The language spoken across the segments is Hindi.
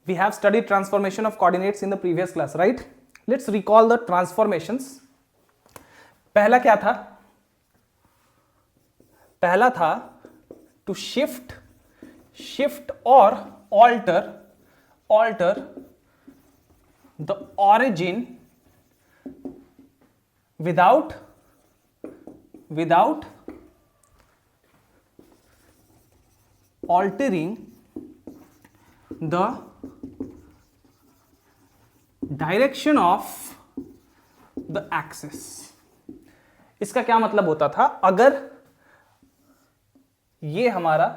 We have studied transformation of coordinates in the previous class, right? Let's recall the transformations. पहला क्या था? पहला था to shift or alter the origin without altering the direction of the axis. इसका क्या मतलब होता था? अगर ये हमारा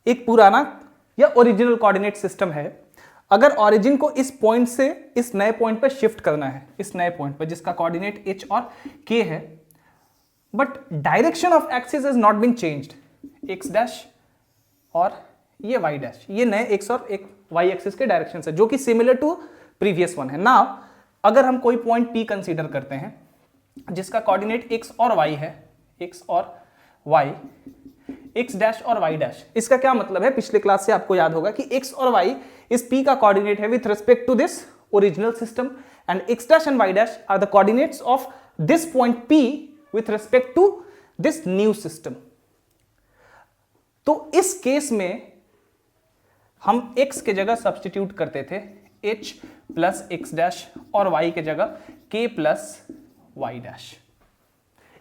एक पुराना या ओरिजिनल कोऑर्डिनेट सिस्टम है, अगर ओरिजिन को इस पॉइंट से इस नए पॉइंट पर शिफ्ट करना है, इस नए पॉइंट पर जिसका कोऑर्डिनेट h और k है, but direction of axis is not been changed, x dash और ये y डैश, ये नए x और एक y एक्सिस के डायरेक्शन से, जो कि सिमिलर टू प्रीवियस वन है। नाउ अगर हम कोई पॉइंट P कंसीडर करते हैं जिसका कोऑर्डिनेट x और y है, x और y, x डैश और y डैश, इसका क्या मतलब है? पिछले क्लास से आपको याद होगा कि x और y इस P का कोऑर्डिनेट है with respect to this original system, and x dash and y dash are the coordinates of this point P with respect to this new system. तो इस केस में हम x के जगह सब्स्टिट्यूट करते थे h प्लस x डैश और y के जगह k प्लस y डैश।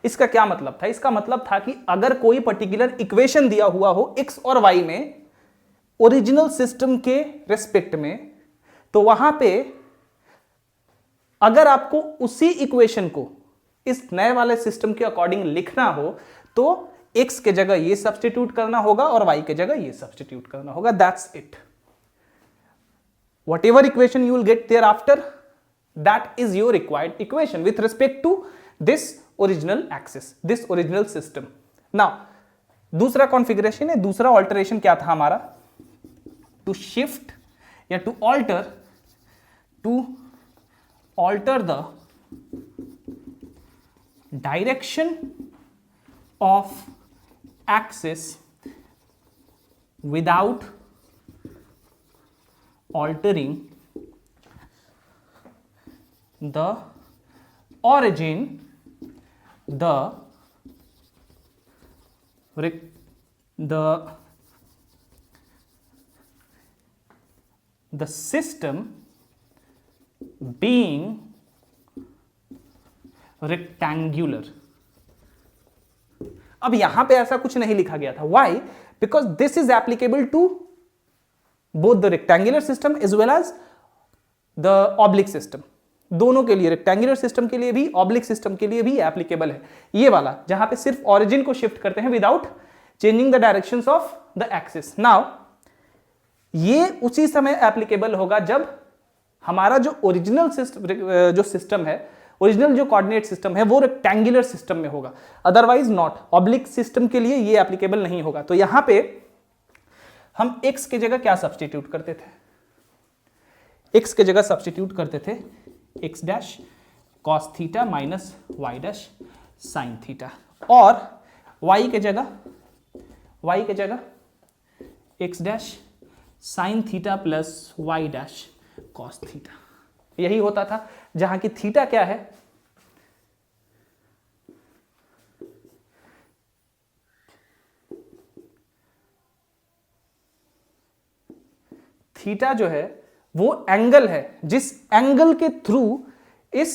इसका क्या मतलब था? इसका मतलब था कि अगर कोई पर्टिकुलर इक्वेशन दिया हुआ हो x और y में ओरिजिनल सिस्टम के रेस्पेक्ट में, तो वहां पे अगर आपको उसी इक्वेशन को इस नए वाले सिस्टम के अकॉर्डिंग लिखना हो तो x के जगह ये सब्स्टिट्यूट करना होगा और y के जगह ये सब्स्टिट्यूट करना होगा। That's it. Whatever equation you will get thereafter, that is your required equation with respect to this original axis, this original system. Now, दूसरा कॉन्फ़िगरेशन है, दूसरा ऑल्टरेशन क्या था हमारा? To shift या to alter the direction of axis without altering the origin, the system being rectangular। अब यहां पे ऐसा कुछ नहीं लिखा गया था। Why? Because this is applicable to both the rectangular system as well as the oblique system। दोनों के लिए, रेक्टेंगुलर सिस्टम के लिए भी, ऑब्लिक सिस्टम के लिए भी एप्लीकेबल है ये वाला, जहां पे सिर्फ ओरिजिन को शिफ्ट करते हैं without changing the directions of the axis. Now ये उसी समय एप्लीकेबल होगा जब हमारा जो ओरिजिनल सिस्टम है, ओरिजिनल जो कोऑर्डिनेट सिस्टम है वो रेक्टेंगुलर सिस्टम में होगा, अदरवाइज नॉट। ऑब्लिक सिस्टम के लिए ये एप्लीकेबल नहीं होगा। तो यहां पे हम x के जगह क्या सब्स्टिट्यूट करते थे? x के जगह सब्स्टिट्यूट करते थे x dash cos theta minus y dash sine theta, और y के जगह x dash sine theta plus y dash cos theta. यही होता था, जहां की थीटा क्या है? थीटा जो है वो एंगल है जिस एंगल के थ्रू इस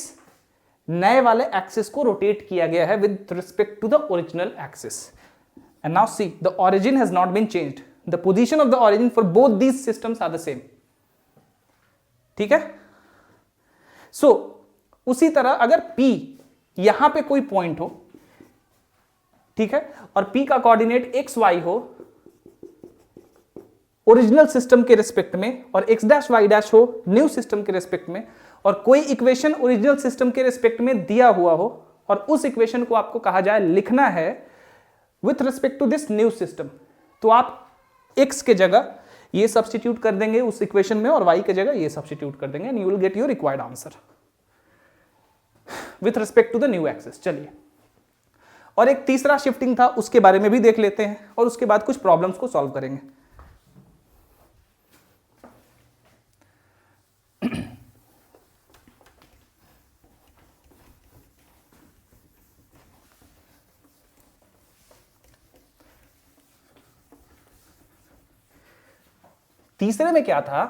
नए वाले एक्सिस को रोटेट किया गया है with respect to the original axis. And now see, the origin has not been changed, the position of the origin for both these systems are the same. ठीक है? सो उसी तरह अगर P यहां पे कोई पॉइंट हो, ठीक है, और P का कोऑर्डिनेट एक्स वाई हो ओरिजिनल सिस्टम के रिस्पेक्ट में, और x डैश y डैश हो न्यू सिस्टम के रिस्पेक्ट में, और कोई इक्वेशन ओरिजिनल सिस्टम के रिस्पेक्ट में दिया हुआ हो, और उस इक्वेशन को आपको कहा जाए लिखना है with respect to this new system, तो आप x के जगह ये सब्स्टिट्यूट कर देंगे उस इक्वेशन में और y के जगह ये सब्स्टिट्यूट कर देंगे, and you will get your required answer with respect to the new axis. चलिए, और एक तीसरा शिफ्टिंग था, उसके बारे में भी देख लेते हैं और उसके बाद कुछ प्रॉब्लम्स को सॉल्व करेंगे। तीसरे में क्या था,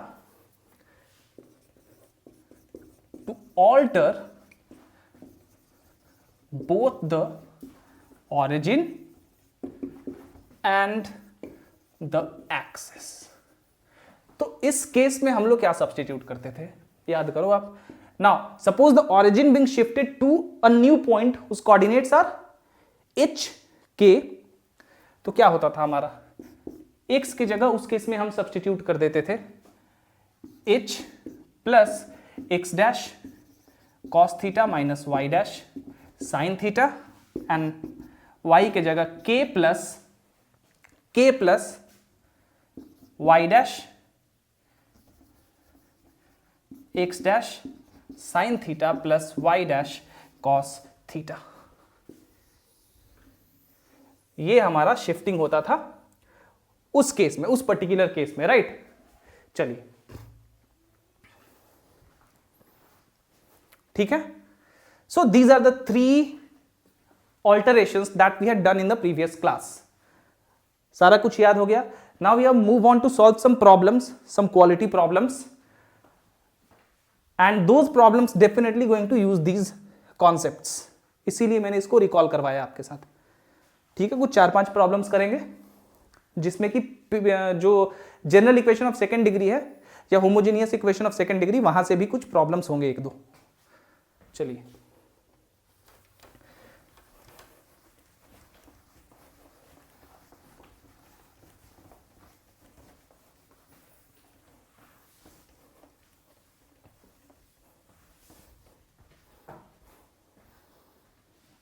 to alter both the origin and the axis। तो इस केस में हम लोग क्या सब्स्टिट्यूट करते थे, याद करो आप। Now suppose the origin being shifted to a new point, उस कोऑर्डिनेट्स आर एच के, तो क्या होता था हमारा, एक्स की जगह उस केस में हम सब्स्टिट्यूट कर देते थे H plus X dash cos theta minus Y dash sine theta, and y के जगह k plus Y dash X dash sine theta plus Y dash cos theta. ये हमारा शिफ्टिंग होता था उस केस में, उस पर्टिकुलर केस में, राइट। चलिए ठीक है। So these are the 3 alterations that we had done in the previous class। सारा कुछ याद हो गया। Now we have move on to solve some problems, some quality problems, and those problems definitely going to use these concepts। इसीलिए मैंने इसको रिकॉल करवाया आपके साथ, ठीक है। कुछ 4-5 प्रॉब्लम्स करेंगे जिसमें कि जो general equation of second degree है या homogeneous equation of second degree, वहां से भी कुछ प्रॉब्लम्स होंगे 1-2। चलिए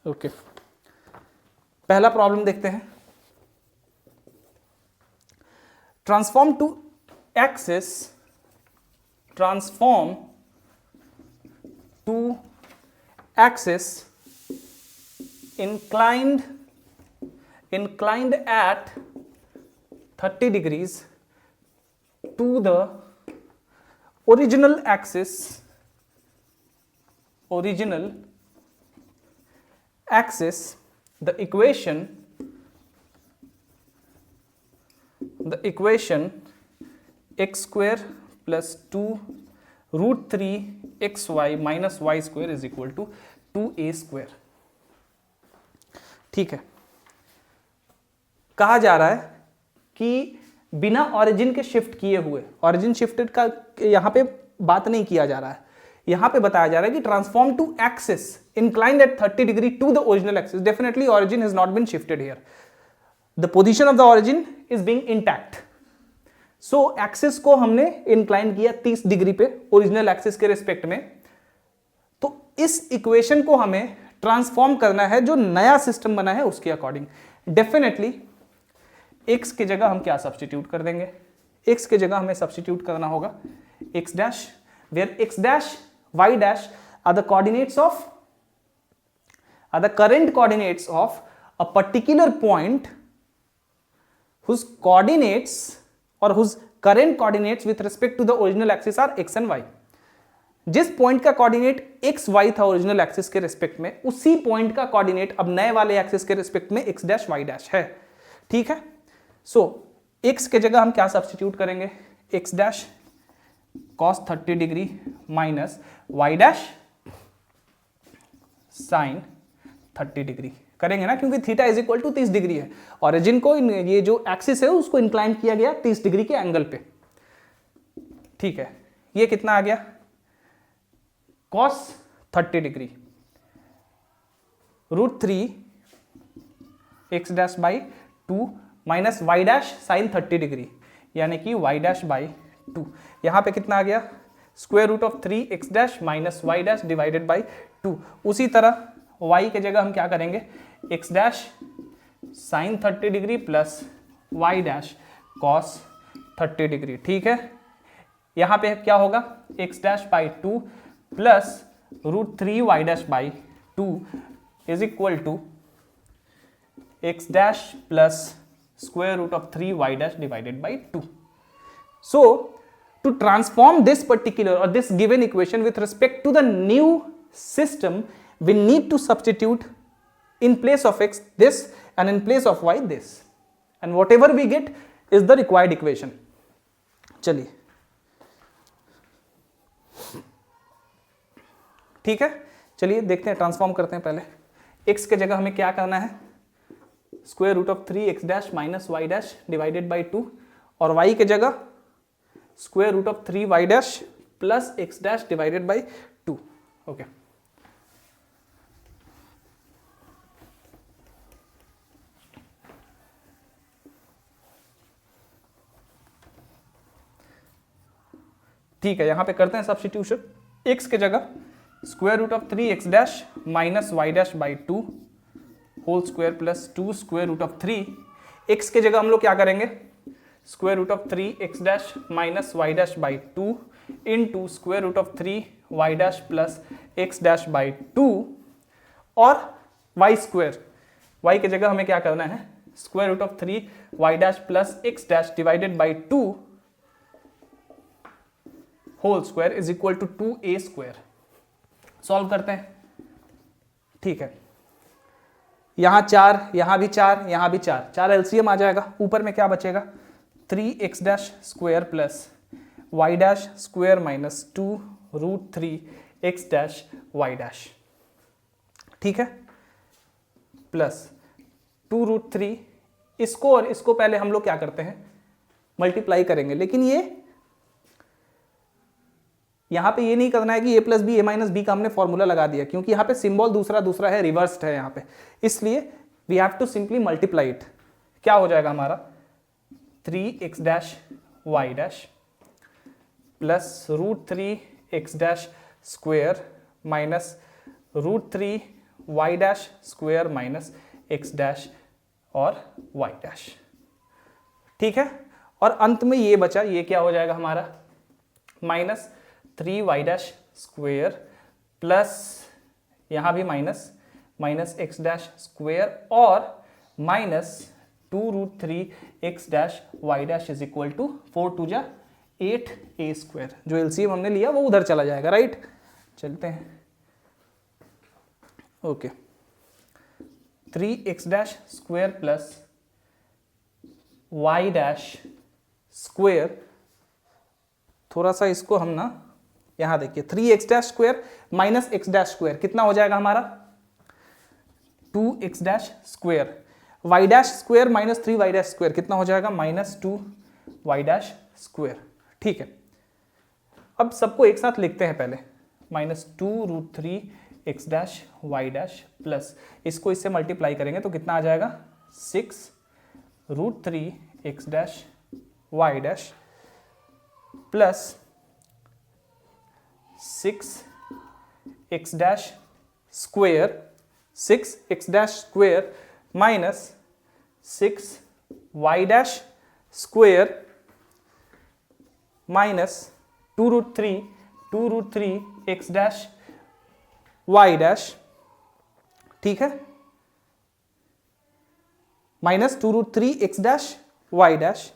ओके पहला प्रॉब्लम देखते हैं। Transform to axis, transform to axis inclined at 30 degrees to the original axis, the equation x square plus 2 root 3 xy minus y square is equal to 2a square। ठीक है, कहा जा रहा है कि बिना ऑरिजिन के शिफ्ट किए हुए, ऑरिजिन शिफ्टेड का यहां पे बात नहीं किया जा रहा है, यहां पे बताया जा रहा है कि transform to axis inclined at 30 degree to the original axis। definitely origin has not been shifted here, the position of the origin is being intact। so axis को हमने incline किया 30 डिग्री पे ओरिजिनल एक्सिस के रिस्पेक्ट में। तो इस इक्वेशन को हमें ट्रांसफॉर्म करना है जो नया सिस्टम बना है उसके अकॉर्डिंग। डेफिनेटली x की जगह हम क्या सब्स्टिट्यूट कर देंगे, x की जगह हमें सब्स्टिट्यूट करना होगा x dash, where x dash y dash are the current coordinates of a particular point whose coordinates or whose current coordinates with respect to the original axis are x and y। जिस पॉइंट का कोऑर्डिनेट एक्स वाई था ओरिजिनल एक्सिस के रिस्पेक्ट में, उसी पॉइंट का कोऑर्डिनेट अब नए वाले एक्सिस के रिस्पेक्ट में एक्स डैश वाई डैश है। ठीक है, सो एक्स के जगह हम क्या सब्स्टिट्यूट करेंगे, X dash cos 30 degree minus Y dash sine 30 degree करेंगे ना, क्योंकि theta is equal to 30 degree है। ऑरिजिन को ये जो एक्सिस है उसको इंक्लाइन किया गया 30 डिग्री के एंगल पे। ठीक है, ये कितना आ गया, cos 30 degree root 3 X dash by 2 minus Y dash sine 30 degree, यानी कि वाई डैश बाई 2। यहां पे कितना आ गया, square root of 3 X dash minus Y dash divided by 2। उसी तरह y के जगह हम क्या करेंगे, X dash sine 30 degree plus Y dash cos 30 degree. ठीक है, यहां पे क्या होगा, X dash by 2 plus root 3 Y dash by 2 is equal to X dash plus square root of 3 Y dash divided by 2। So to transform this particular और this given equation with respect to the new system, we need to substitute in place of x this and in place of y this, and whatever we get is the required equation। चलिए ठीक है, चलिए देखते हैं, ट्रांसफॉर्म करते हैं। पहले x के जगह हमें क्या करना है, square root of 3x dash minus Y dash divided by 2, और y के जगह square root of 3y dash plus x dash divided by 2। Okay, ठीक है, यहां पे करते हैं सब्स्टिट्यूशन। x के जगह square root of 3x dash minus Y dash by 2 whole square plus 2 square root of 3। x के जगह हम लोग क्या करेंगे, square root of 3x dash minus Y dash by 2 into square root of 3y dash plus x dash by 2, और y स्क्वायर, y के जगह हमें क्या करना है, square root of 3y dash plus x dash divided by 2 whole square is equal to 2a square. Solve करते हैं, ठीक है, यहां 4, यहां भी 4, यहां भी 4, 4 एलसीएम आ जाएगा। ऊपर में क्या बचेगा, 3x dash square plus y dash square minus 2 root 3x dash y dash, ठीक है, प्लस 2 रूट 3। इसको और इसको पहले हम लोग क्या करते हैं, मल्टीप्लाई करेंगे, लेकिन ये यहां पे ये नहीं करना है कि a plus B A minus B का हमने फॉर्मूला लगा दिया, क्योंकि यहां पे सिंबल दूसरा है, रिवर्स्ड है यहां पे, इसलिए we have to simply multiply it. क्या हो जाएगा हमारा, 3x dash Y dash plus root 3x dash square minus root 3y dash square minus x dash और y डैश, ठीक है, और अंत में ये बचा, ये क्या हो जाएगा हमारा, minus 3y dash square plus यहां भी माइनस x डैश स्क्वायर और minus 2 root 3x dash y dash is equal to 4 2 जा 8a स्क्वायर। जो एलसीएम हमने लिया वो उधर चला जाएगा, राइट। चलते हैं, okay, 3x dash square plus y dash square, थोड़ा सा इसको हम ना यहां देखिए, 3x dash square minus x dash square कितना हो जाएगा हमारा, 2x dash square, y dash square minus 3y dash square कितना हो जाएगा, माइनस 2y डैश स्क्वायर, ठीक है। अब सबको एक साथ लिखते हैं पहले, minus 2 root 3x dash y dash plus इसको इससे मल्टीप्लाई करेंगे तो कितना आ जाएगा, 6 root 3x dash y dash plus 6x dash square, 6x dash square minus 6y dash square minus 2 root 3 x dash y dash, ठीक है, minus 2 root 3 x dash y dash,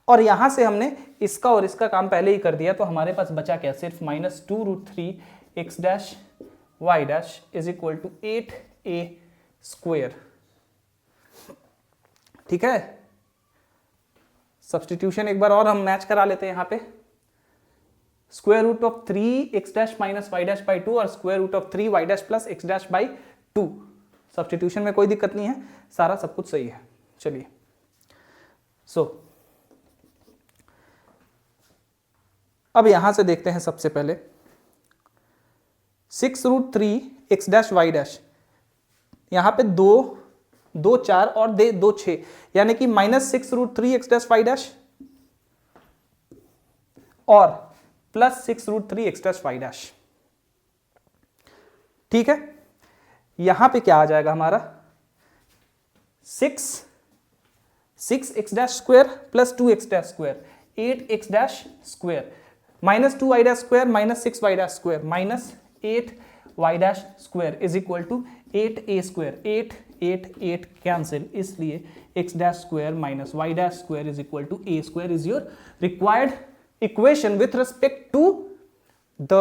और यहां से हमने इसका और इसका काम पहले ही कर दिया, तो हमारे पास बचा क्या, सिर्फ minus 2 root 3x dash y dash is equal to 8a square, ठीक है। सब्स्टिट्यूशन एक बार और हम मैच करा लेते हैं यहां पे, square root of 3x dash minus y dash by 2 और square root of 3y dash plus x dash by 2। Substitution में कोई दिक्कत नहीं है, सारा सब कुछ सही है। चलिए, सो अब यहां से देखते हैं सबसे पहले 6 root 3x dash Y dash, यहां पे 2 4 और 2 6, यानी कि minus 6 root 3x dash Y dash और plus 6 root 3x dash Y dash, ठीक है। यहां पे क्या आ जाएगा हमारा, 6x dash square plus 2x dash square, 8x dash square minus 2y dash square minus 6y dash square minus 8y dash square is equal to 8a square, 8 cancel, इसलिए x dash square minus y dash square is equal to a square is your required equation with respect to the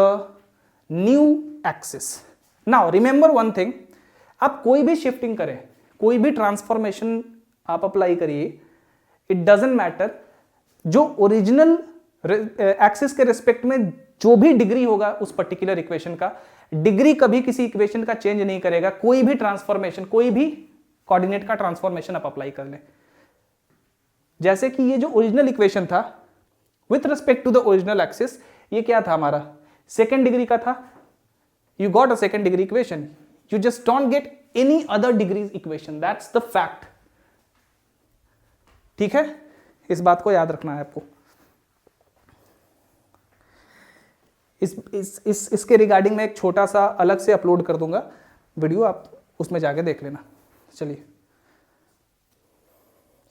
new axis. Now remember one thing, आप कोई भी शिफ्टिंग करें, कोई भी ट्रांसफॉर्मेशन आप अप्लाई करिए, इट डजंट मैटर, जो ओरिजिनल एक्सिस के रिस्पेक्ट में जो भी डिग्री होगा उस पर्टिकुलर इक्वेशन का, डिग्री कभी किसी इक्वेशन का चेंज नहीं करेगा। कोई भी ट्रांसफॉर्मेशन, कोई भी कोऑर्डिनेट का ट्रांसफॉर्मेशन आप अप्लाई कर लें, जैसे कि ये जो ओरिजिनल इक्वेशन था with respect to the original axis, ये क्या था हमारा, सेकेंड डिग्री का था। You got a second degree equation, you just don't get any other degrees equation, that's the fact. ठीक है, इस बात को याद रखना है आपको। इसके रिगार्डिंग मैं एक छोटा सा अलग से अपलोड कर दूंगा वीडियो, आप उसमें जाके देख लेना। चलिए,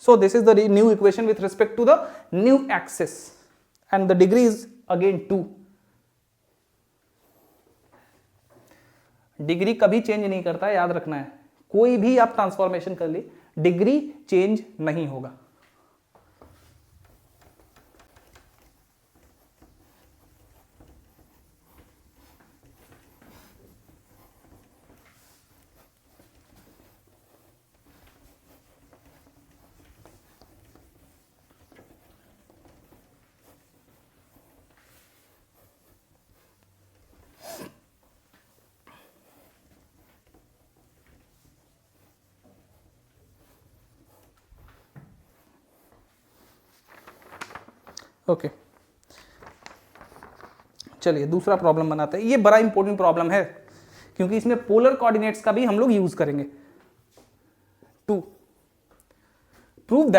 so this is the new equation with respect to the new axis and the degree is again 2. Degree कभी चेंज नहीं करता, याद रखना है। कोई भी आप ट्रांसफॉर्मेशन कर ली, डिग्री चेंज नहीं होगा। ओके, चलिए दूसरा प्रॉब्लम बनाते हैं। ये बड़ा इंपॉर्टेंट प्रॉब्लम है क्योंकि इसमें पोलर कोऑर्डिनेट्स का भी हम लोग यूज करेंगे। To, prove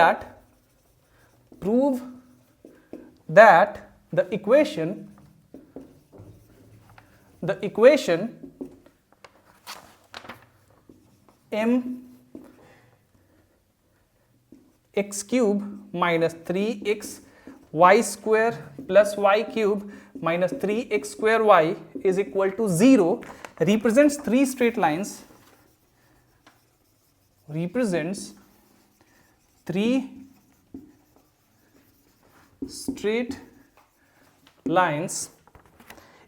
that the equation m x cube minus 3x y square plus y cube minus 3x square y is equal to 0 represents three straight lines,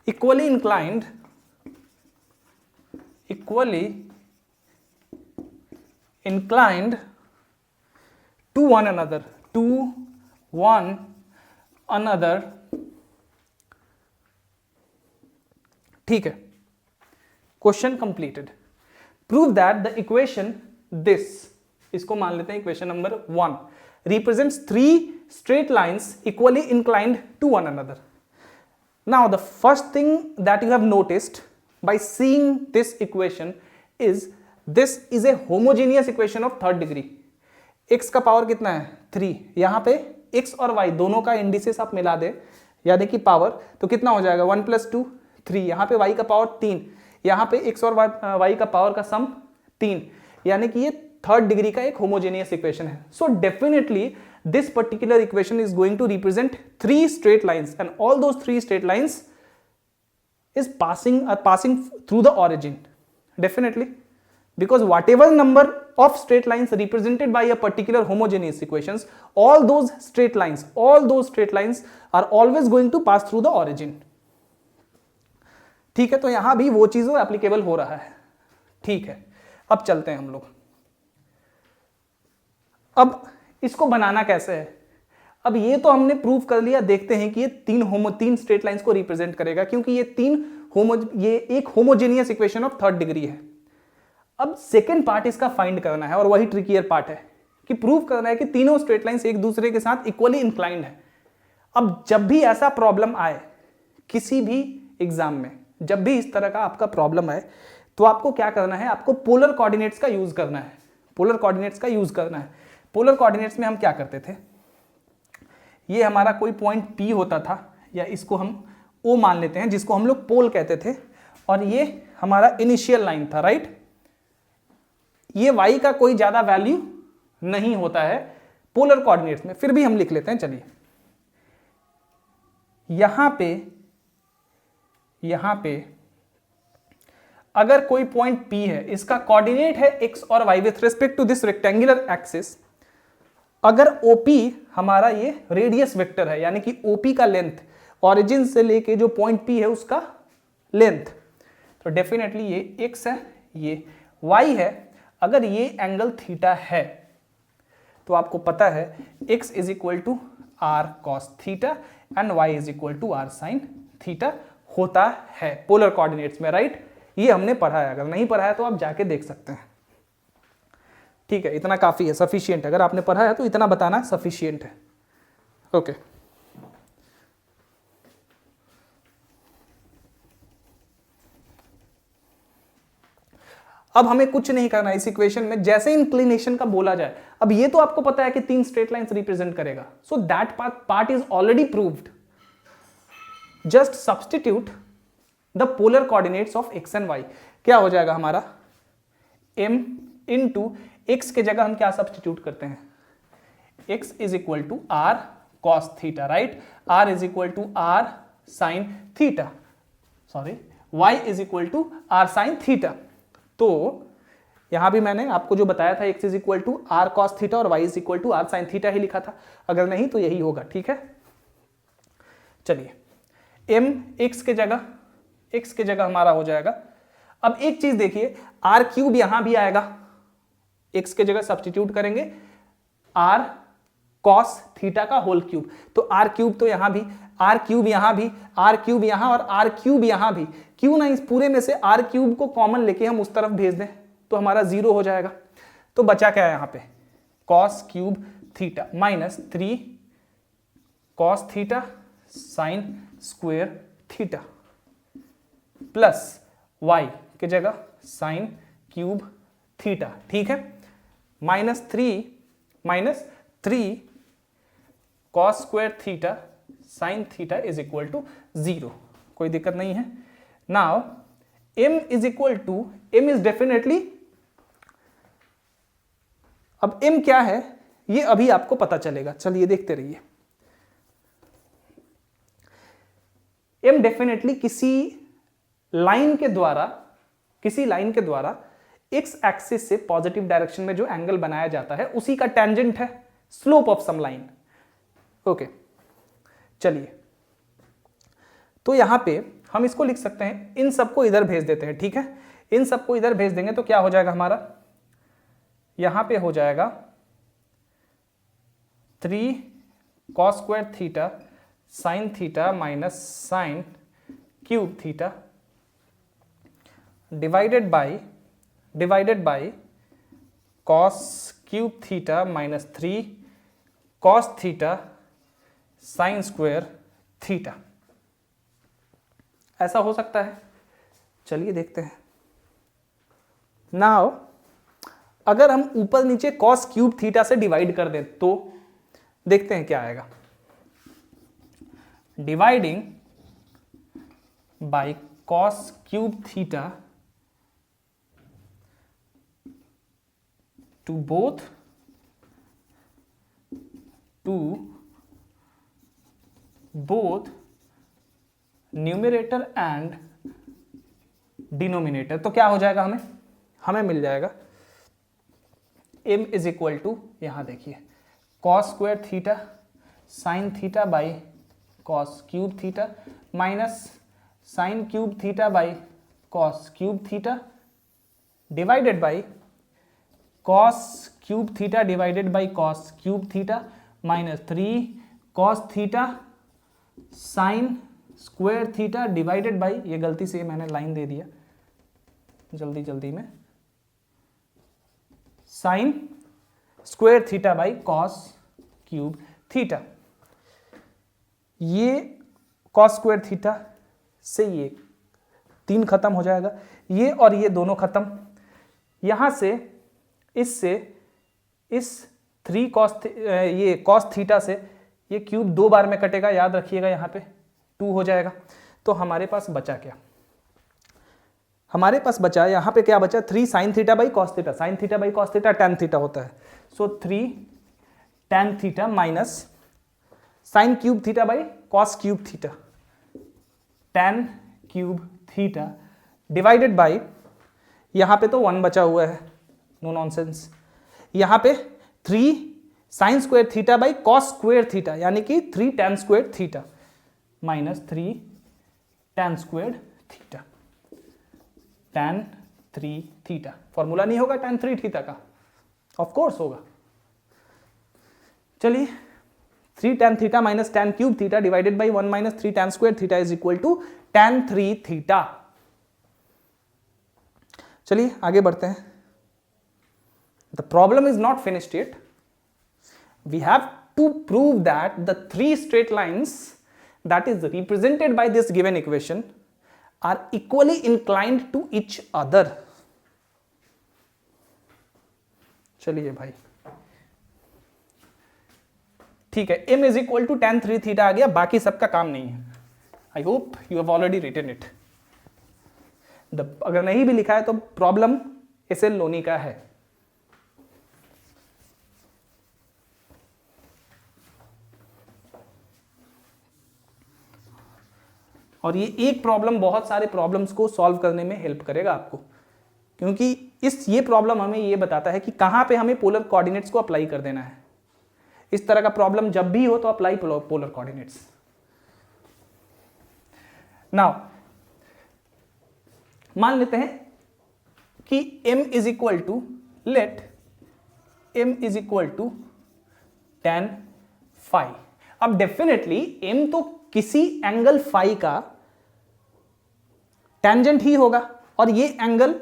equally inclined to one another, ठीक है। Question completed. Prove that the equation this, इसको मान लेते हैं equation number 1, represents three straight lines equally inclined to one another. Now the first thing that you have noticed by seeing this equation is this is a homogeneous equation of third degree. x का पावर कितना है 3, यहां पे x और y दोनों का इंडिसेस आप मिला दे यानी कि पावर, तो कितना हो जाएगा 1 + 2 3, यहां पे y का पावर 3, यहां पे x और y का पावर का सम 3, यानी कि ये थर्ड डिग्री का एक होमोजेनियस इक्वेशन है। So definitely this particular equation is going to represent three straight lines and all those three straight lines is passing through the origin, definitely, because whatever number of straight lines represented by a particular homogeneous equations, all those straight lines are always going to pass through the origin. ठीक है, तो यहां भी वो चीज एप्लीकेबल हो रहा है। ठीक है, अब चलते हैं हम लोग। अब इसको बनाना कैसे है, अब ये तो हमने प्रूव कर लिया, देखते हैं कि ये तीन स्ट्रेट लाइंस को रिप्रेजेंट करेगा, क्योंकि ये एक homogeneous equation of third degree है। अब सेकेंड पार्ट इसका फाइंड करना है और वही ट्रिकियर पार्ट है कि प्रूव करना है कि तीनों स्ट्रेट लाइंस एक दूसरे के साथ इक्वली इंक्लाइंड है। अब जब भी ऐसा प्रॉब्लम आए किसी भी एग्जाम में, जब भी इस तरह का आपका प्रॉब्लम आए, तो आपको क्या करना है, आपको पोलर कोऑर्डिनेट्स का यूज करना है। पोलर कोऑर्डिनेट्स में हम क्या करते थे, ये हमारा कोई पॉइंट P होता था, या इसको हम O मान लेते हैं, जिसको हम लोग पोल कहते थे, और ये हमारा इनिशियल लाइन था, राइट। ये y का कोई ज्यादा वैल्यू नहीं होता है पोलर कोऑर्डिनेट्स में, फिर भी हम लिख लेते हैं। चलिए, यहां पे अगर कोई पॉइंट P है, इसका कोऑर्डिनेट है x और y with respect to this rectangular axis, अगर OP हमारा ये रेडियस वेक्टर है, यानी कि OP का लेंथ ओरिजिन से लेके जो पॉइंट P है उसका लेंथ, तो डेफिनेटली ये x है, ये y है। अगर ये एंगल थीटा है तो आपको पता है x is equal to r cos theta and y is equal to r sin theta होता है पोलर कोऑर्डिनेट्स में, राइट? ये हमने पढ़ा है, अगर नहीं पढ़ा है तो आप जाके देख सकते हैं। ठीक है, इतना काफी है, सफिशियंट है। अगर आपने पढ़ा है तो इतना बताना सफिशियंट है। ओके अब हमें कुछ नहीं करना इस इक्वेशन में, जैसे इंक्लिनेशन का बोला जाए। अब ये तो आपको पता है कि 3 स्ट्रेट लाइंस रिप्रेजेंट करेगा, so that part is already proved. Just substitute the polar coordinates of x and y। क्या हो जाएगा हमारा m इंटू एक्स के जगह हम क्या सब्स्टिट्यूट करते हैं, x is equal to r cos theta, right? r is equal to r sin theta, sorry y is equal to r sin theta. तो यहां भी मैंने आपको जो बताया था x is equal to r cos theta और y is equal to r sin theta ही लिखा था, अगर नहीं तो यही होगा। ठीक है, चलिए m x के जगह हमारा हो जाएगा। अब एक चीज देखिए, r क्यूब यहां भी आएगा, x के जगह सब्स्टिट्यूट करेंगे r cos थीटा का होल क्यूब, तो r क्यूब तो यहां भी, r क्यूब यहां भी, r क्यूब यहां और r क्यूब यहां भी। क्यों ना इस पूरे में से r क्यूब को कॉमन लेके हम उस तरफ भेज दें तो हमारा 0 हो जाएगा। तो बचा क्या है यहां पे, cos cube theta minus 3 cos theta sin square theta plus y के जगह sin क्यूब थीटा। ठीक है, minus 3 cos square theta sin theta is equal to 0, कोई दिक्कत नहीं है। Now m is equal to, m is definitely, अब m क्या है ये अभी आपको पता चलेगा, चलिए देखते रहिए। m डेफिनेटली किसी लाइन के द्वारा x एक्सिस से पॉजिटिव डायरेक्शन में जो एंगल बनाया जाता है उसी का टेंजेंट है, slope of some line. Okay चलिए, तो यहां पे हम इसको लिख सकते हैं, इन सबको इधर भेज देते हैं। ठीक है, इन सबको इधर भेज देंगे तो क्या हो जाएगा हमारा, यहां पे हो जाएगा 3 cos square theta sin theta minus sin cube theta divided by cos cube theta minus 3 cos theta sin square theta. ऐसा हो सकता है, चलिए देखते हैं। नाउ अगर हम ऊपर नीचे cos क्यूब थीटा से डिवाइड कर दें तो देखते हैं क्या आएगा। Dividing by cos cube theta to both numerator and denominator, तो क्या हो जाएगा, हमें मिल जाएगा m इज इक्वल टू, यहां देखिए cos square theta sin theta by cos cube theta minus sin cube theta by cos cube theta divided by cos cube theta divided by cos cube theta minus 3 cos theta sin square theta divided by, ये गलती से मैंने लाइन दे दिया जल्दी में, sin square theta by cos cube theta. ये cos स्क्वायर थीटा से ये 3 खत्म हो जाएगा, ये और ये दोनों खत्म, यहां से इससे इस 3 cos ये cos थीटा से ये क्यूब 2 बार में कटेगा, याद रखिएगा, यहाँ पे 2 हो जाएगा। तो हमारे पास बचा क्या, हमारे पास बचा यहाँ पे क्या बचा, 3 sin theta by cos theta, sin theta by cos theta tan theta होता है, सो 3 tan theta minus sin cube theta by cos cube theta tan cube theta divided by, यहाँ पे तो 1 बचा हुआ है, नो नॉनसेंस, यहाँ पे 3 sin square theta by cos square theta यानी कि 3 tan square theta minus 3 tan square theta tan 3 theta. Formula नहीं होगा tan 3 थीटा का, ऑफ कोर्स होगा। चलिए 3 tan theta minus tan cube theta divided by 1 minus 3 tan square theta is equal to tan 3 theta. चलिए आगे बढ़ते हैं। The problem is not finished yet. We have to prove that the 3 straight lines that is represented by this given equation are equally inclined to each other। चलिए भाई ठीक है, m is equal to tan 3 theta आ गया, बाकी सबका काम नहीं है। I hope you have already written it. अगर नहीं भी लिखा है तो प्रॉब्लम एसएल लोनी का है। और ये एक प्रॉब्लम बहुत सारे प्रॉब्लम्स को सॉल्व करने में हेल्प करेगा आपको, क्योंकि ये प्रॉब्लम हमें ये बताता है कि कहां पे हमें पोलर कोऑर्डिनेट्स को अप्लाई कर देना है। इस तरह का प्रॉब्लम जब भी हो तो अप्लाई पोलर कोऑर्डिनेट्स। नाउ मान लेते हैं कि m is equal to let m is equal to tan phi. अब डेफिनेटली m तो किसी एंगल फाई का टेंजेंट ही होगा, और ये angle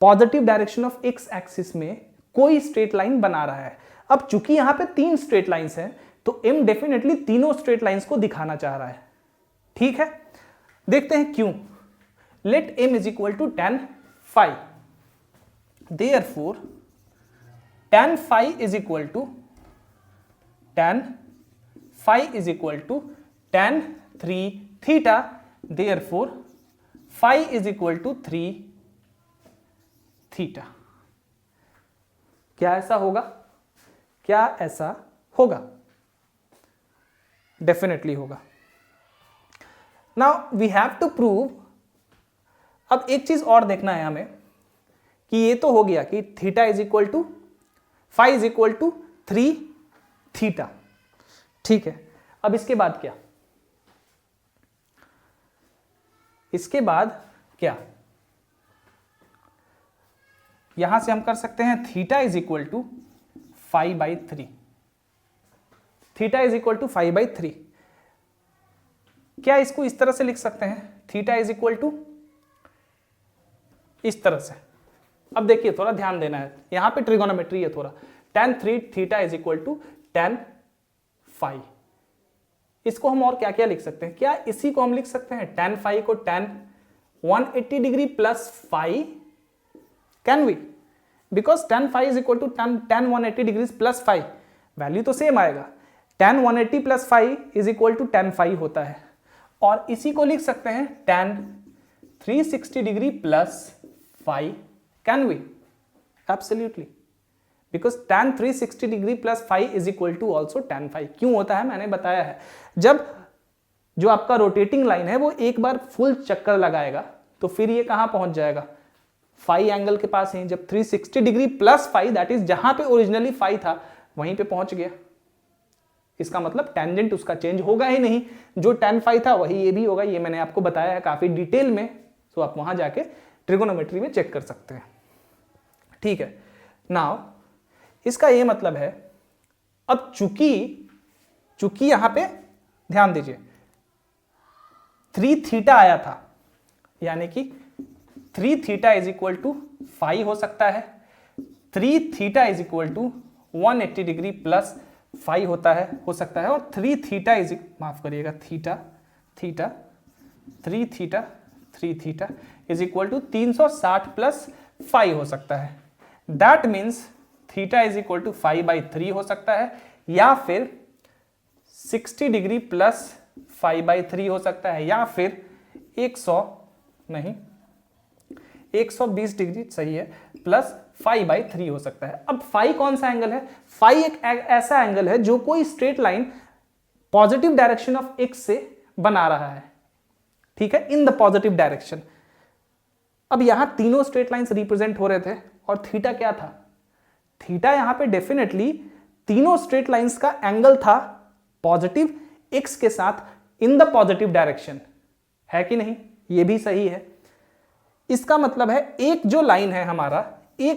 positive direction of x axis में कोई स्ट्रेट लाइन बना रहा है। अब चूंकि यहां पे 3 स्ट्रेट लाइंस हैं तो m डेफिनेटली तीनों स्ट्रेट लाइंस को दिखाना चाह रहा है। ठीक है, देखते हैं क्यों। Let m is equal to tan phi, therefore tan phi is equal to tan phi is equal to tan 3 theta, therefore phi is equal to 3 theta. क्या ऐसा होगा? क्या ऐसा होगा? डेफिनेटली होगा। Now we have to prove. अब एक चीज और देखना है हमें कि ये तो हो गया कि theta is equal to phi is equal to 3 theta. ठीक है, अब इसके बाद क्या? इसके बाद क्या? यहां से हम कर सकते हैं theta is equal to 5/3। Theta is equal to 5/3। क्या इसको इस तरह से लिख सकते हैं? थीटा इज इक्वल टू इस तरह से। अब देखिए थोड़ा ध्यान देना है, यहां पे ट्रिगोनोमेट्री है थोड़ा। tan 3 theta is equal to tan phi. इसको हम और क्या क्या लिख सकते हैं? क्या इसी को हम लिख सकते हैं tan फाई को tan 180 degree plus phi? Can we? Because tan phi is equal to tan 180 degree plus phi, value तो सेम आएगा। tan 180 plus phi is equal to tan phi होता है। और इसी को लिख सकते हैं tan 360 degree plus phi. Can we? Absolutely, because tan 360 degree plus phi is equal to also tan phi. क्यों होता है मैंने बताया है। जब जो आपका रोटेटिंग लाइन है वो एक बार फुल चक्कर लगाएगा तो फिर ये कहां पहुंच जाएगा? फाई एंगल के पास ही। जब 360 degree plus phi, that is जहां पे ओरिजिनली फाई था वहीं पे पहुंच गया। इसका मतलब टेंजेंट उसका चेंज होगा ही नहीं, जो tan फाई था वही ये भी होगा। ये मैंने आपको बताया है काफी डिटेल में, तो आप वहां जाके ट्रिगोनोमेट्री में चेक कर सकते हैं। ठीक है, नाउ इसका ये मतलब है, अब चूंकि यहां पे ध्यान दीजिए 3 थीटा आया था, यानी कि 3 theta is equal to phi हो सकता है, 3 theta is equal to 180 degree plus phi हो सकता है, और 3 थीटा इज, माफ करिएगा, theta 3 theta is equal to 360 plus phi हो सकता है। That means theta is equal to 5/3 हो सकता है, या फिर 60 डिग्री प्लस 5/3 हो सकता है, या फिर 120 डिग्री सही है प्लस 5/3 हो सकता है। अब फाई कौन सा एंगल है? फाई एक ऐसा एंगल है जो कोई straight line positive direction of x से बना रहा है। ठीक है, इन द पॉजिटिव डायरेक्शन। अब यहां तीनों स्ट्रेट लाइंस रिप्रेजेंट हो रहे थे, और थीटा क्या था? थीटा यहां पे डेफिनेटली तीनों स्ट्रेट लाइंस का एंगल था पॉजिटिव एक्स के साथ इन द पॉजिटिव डायरेक्शन, है कि नहीं? ये भी सही है। इसका मतलब है एक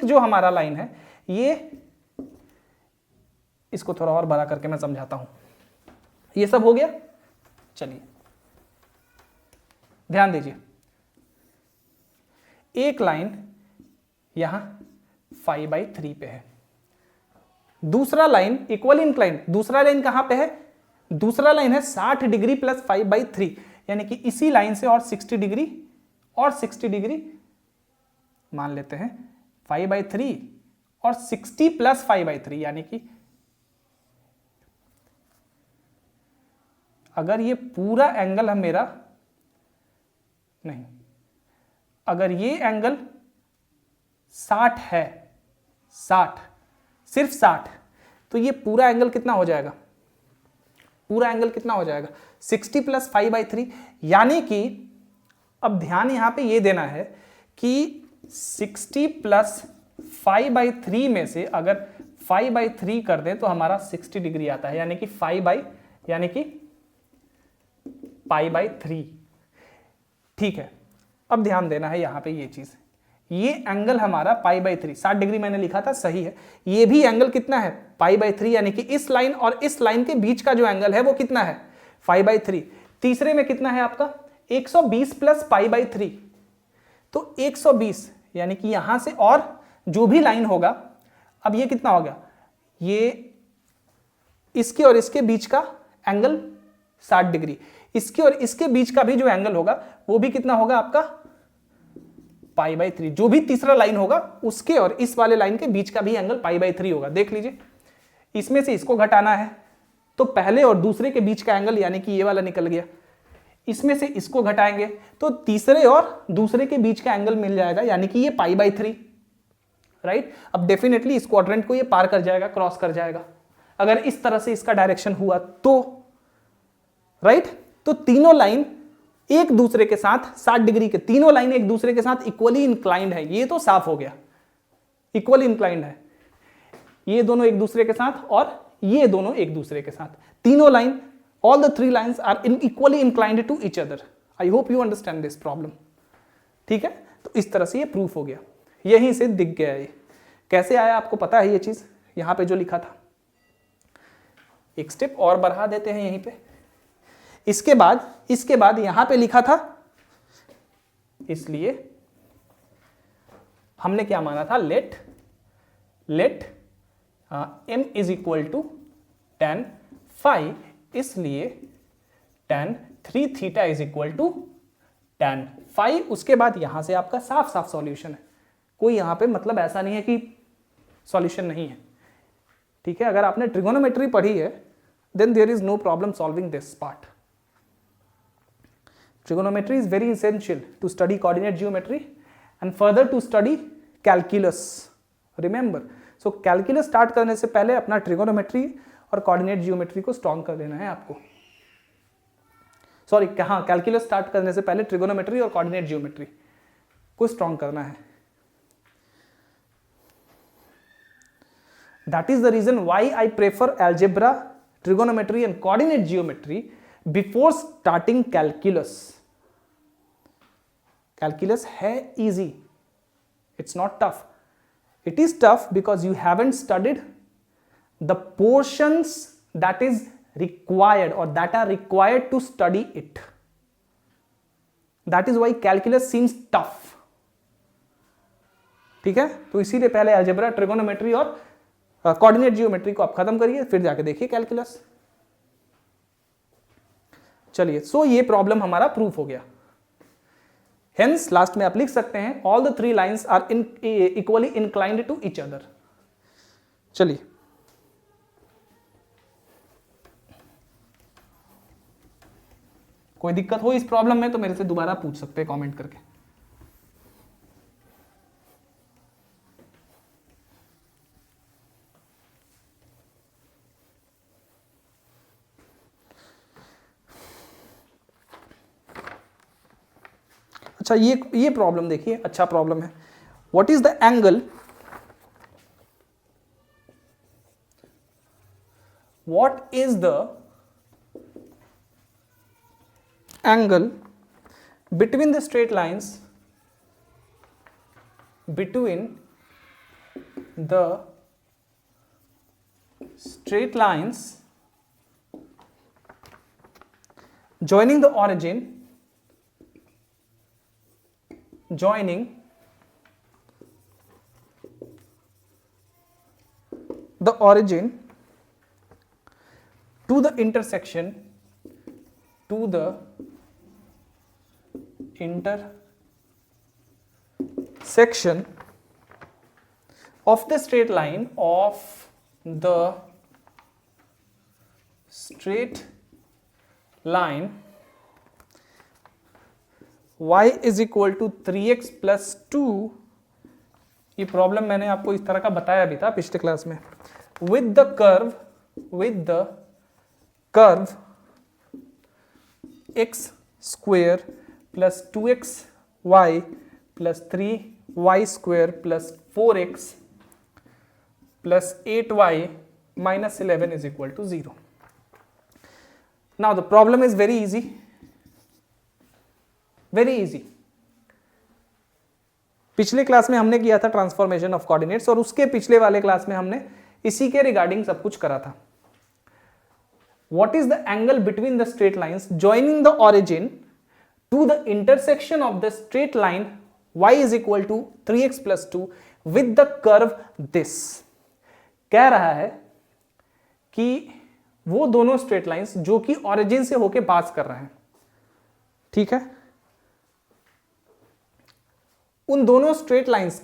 जो हमारा लाइन है, ये इसको थोड़ा और बड़ा करके मैं समझाता हूं। ये सब हो गया। चलिए ध्यान दीजिए, एक लाइन यहां 5/3 पे है, दूसरा लाइन इक्वली इंक्लाइंड, दूसरा लाइन कहां पे है, दूसरा लाइन है 60 डिग्री प्लस 5/3, यानी कि इसी लाइन से और 60 डिग्री और 60 डिग्री मान लेते हैं 5/3 और 60 प्लस 5/3, यानी कि अगर ये पूरा एंगल है मेरा, नहीं, अगर ये एंगल 60 है, 60, सिर्फ 60, तो ये पूरा एंगल कितना हो जाएगा, पूरा एंगल कितना हो जाएगा 60 प्लस 5/3, यानी कि अब ध्यान यहां पे ये देना है कि 60 प्लस 5/3 में से अगर 5/3 कर दें तो हमारा 60 डिग्री आता है, यानी कि यानी कि π/3। ठीक है, अब ध्यान देना है यहां पे ये चीज, ये एंगल हमारा π/3, 60 डिग्री मैंने लिखा था, सही है। ये भी एंगल कितना है π/3, यानी कि इस लाइन और इस लाइन के बीच का जो एंगल है वो कितना है 5/3। तीसरे में कितना है आपका 120 प्लस π/3, तो 120, यानी कि यहां से और जो भी लाइन होगा, अब ये कितना होगा, ये इसके और इसके बीच का एंगल 60 डिग्री, इसके और इसके बीच का भी जो एंगल होगा वो भी कितना होगा आपका π/3, जो भी तीसरा लाइन होगा उसके और इस वाले लाइन के बीच का भी एंगल π/3 होगा। देख लीजिए, इसमें से इसको घटाना है तो पहले और दूसरे के बीच का एंगल, यानी कि ये वाला निकल गया, इसमें से इसको घटाएंगे तो तीसरे और दूसरे के बीच का एंगल मिल जाएगा, यानी कि ये π/3, राइट। अब डेफिनेटली इस क्वाड्रेंट को ये पार कर जाएगा, क्रॉस कर जाएगा, अगर इस तरह से इसका डायरेक्शन हुआ तो, राइट। तो तीनों लाइन एक दूसरे के साथ 60 डिग्री के, तीनों लाइन एक दूसरे के साथ इक्वली इंक्लाइंड है, ये तो साफ हो गया, इक्वली इंक्लाइंड है, ये दोनों एक दूसरे के साथ और ये दोनों एक दूसरे के साथ, तीनों line, all the 3 lines are equally inclined to each other. I hope you understand this problem. ठीक है, तो इस तरह से ये प्रूफ हो गया, यहीं से दिख गया। ये कैसे आया आपको पता है, ये चीज यहां पे जो लिखा था, एक स्टेप और बढ़ा देते हैं यहीं पे, इसके बाद यहां पे लिखा था, इसलिए हमने क्या माना था, let m is equal to tan phi, इसलिए tan 3 theta is equal to tan phi। उसके बाद यहां से आपका साफ साफ सॉल्यूशन है, कोई यहां पे मतलब ऐसा नहीं है कि सॉल्यूशन नहीं है। ठीक है, अगर आपने ट्रिगोनोमेट्री पढ़ी है then there is no problem solving this part. Trigonometry is very essential to study coordinate geometry and further to study calculus. Remember, so calculus start करने से पहले अपना trigonometry और coordinate geometry को strong कर लेना है आपको। Sorry, कहाँ calculus start करने से पहले trigonometry और coordinate geometry को strong करना है। That is the reason why I prefer algebra, trigonometry and coordinate geometry before starting calculus. Calculus है easy, it's not tough. It is tough because you haven't studied the portions that is required or that are required to study it. That is why calculus seems tough. ठीक है, तो इसीलिए पहले अलजेब्रा, ट्रिगोनोमेट्री और कोऑर्डिनेट जियोमेट्री को आप खत्म करिए, फिर जाके देखिए कैलकुलस। चलिए, सो ये प्रॉब्लम हमारा प्रूफ हो गया। हेंस लास्ट में आप लिख सकते हैं all the 3 lines are equally inclined to each other. चलिए, कोई दिक्कत हो इस प्रॉब्लम में तो मेरे से दोबारा पूछ सकते हैं कमेंट करके। अच्छा, ये प्रॉब्लम देखिए, अच्छा प्रॉब्लम है। What is the angle, what is the angle between the straight lines, between the straight lines joining the origin to the intersection of the straight line y is equal to 3x plus 2. ये प्रॉब्लम मैंने आपको इस तरह का बताया भी था पिछले क्लास में. with the curve x square plus 2xy plus 3y square plus 4x plus 8y minus 11 is equal to 0. Now the problem is very easy. पिछले क्लास में हमने किया था ट्रांसफॉर्मेशन ऑफ कोऑर्डिनेट्स और उसके पिछले वाले क्लास में हमने इसी के रिगार्डिंग सब कुछ करा था. What is the angle between the straight lines joining the origin to the intersection of the straight line y is equal to 3x plus 2 with the curve this? कह रहा है कि वो दोनों स्ट्रेट लाइंस जो कि ऑरिजिन से होके पास कर रहे हैं, ठीक है, उन दोनों स्ट्रेट लाइंस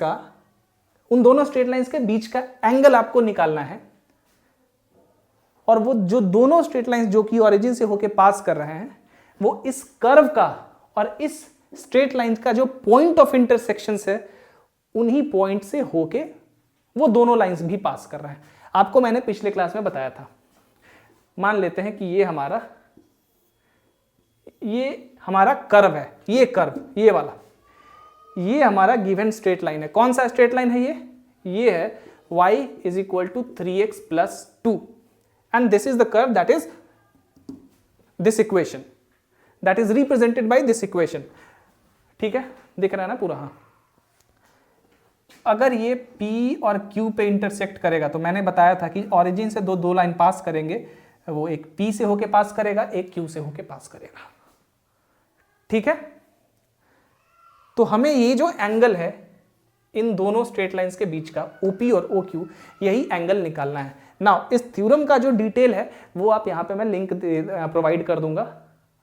के बीच का एंगल आपको निकालना है. और वो जो दोनों स्ट्रेट लाइंस जो कि ऑरिजिन से होके पास कर रहे हैं वो इस कर्व का और इस स्ट्रेट लाइन का जो पॉइंट ऑफ इंटरसेक्शन है उन्हीं पॉइंट से होके वो दोनों लाइंस भी पास कर रहे हैं. आपको मैंने पिछले क्लास में बताया था. मान लेते हैं कि ये हमारा कर्व है, ये कर्व, ये वाला, ये हमारा गिवन स्ट्रेट लाइन है. कौन सा स्ट्रेट लाइन है ये है y is equal to 3x plus 2 and this is the curve that is this equation that is represented by this equation. ठीक है, दिख रहा है ना पूरा. हाँ, अगर ये P और Q पे इंटरसेक्ट करेगा तो मैंने बताया था कि ऑरिजिन से दो लाइन पास करेंगे, वो एक P से होके पास करेगा, एक Q से होके पास करेगा. ठीक है, तो हमें ये जो एंगल है इन दोनों स्ट्रेट लाइंस के बीच का OP और OQ, यही एंगल निकालना है. नाउ इस थ्योरम का जो डिटेल है वो आप यहाँ पे मैं लिंक प्रोवाइड कर दूंगा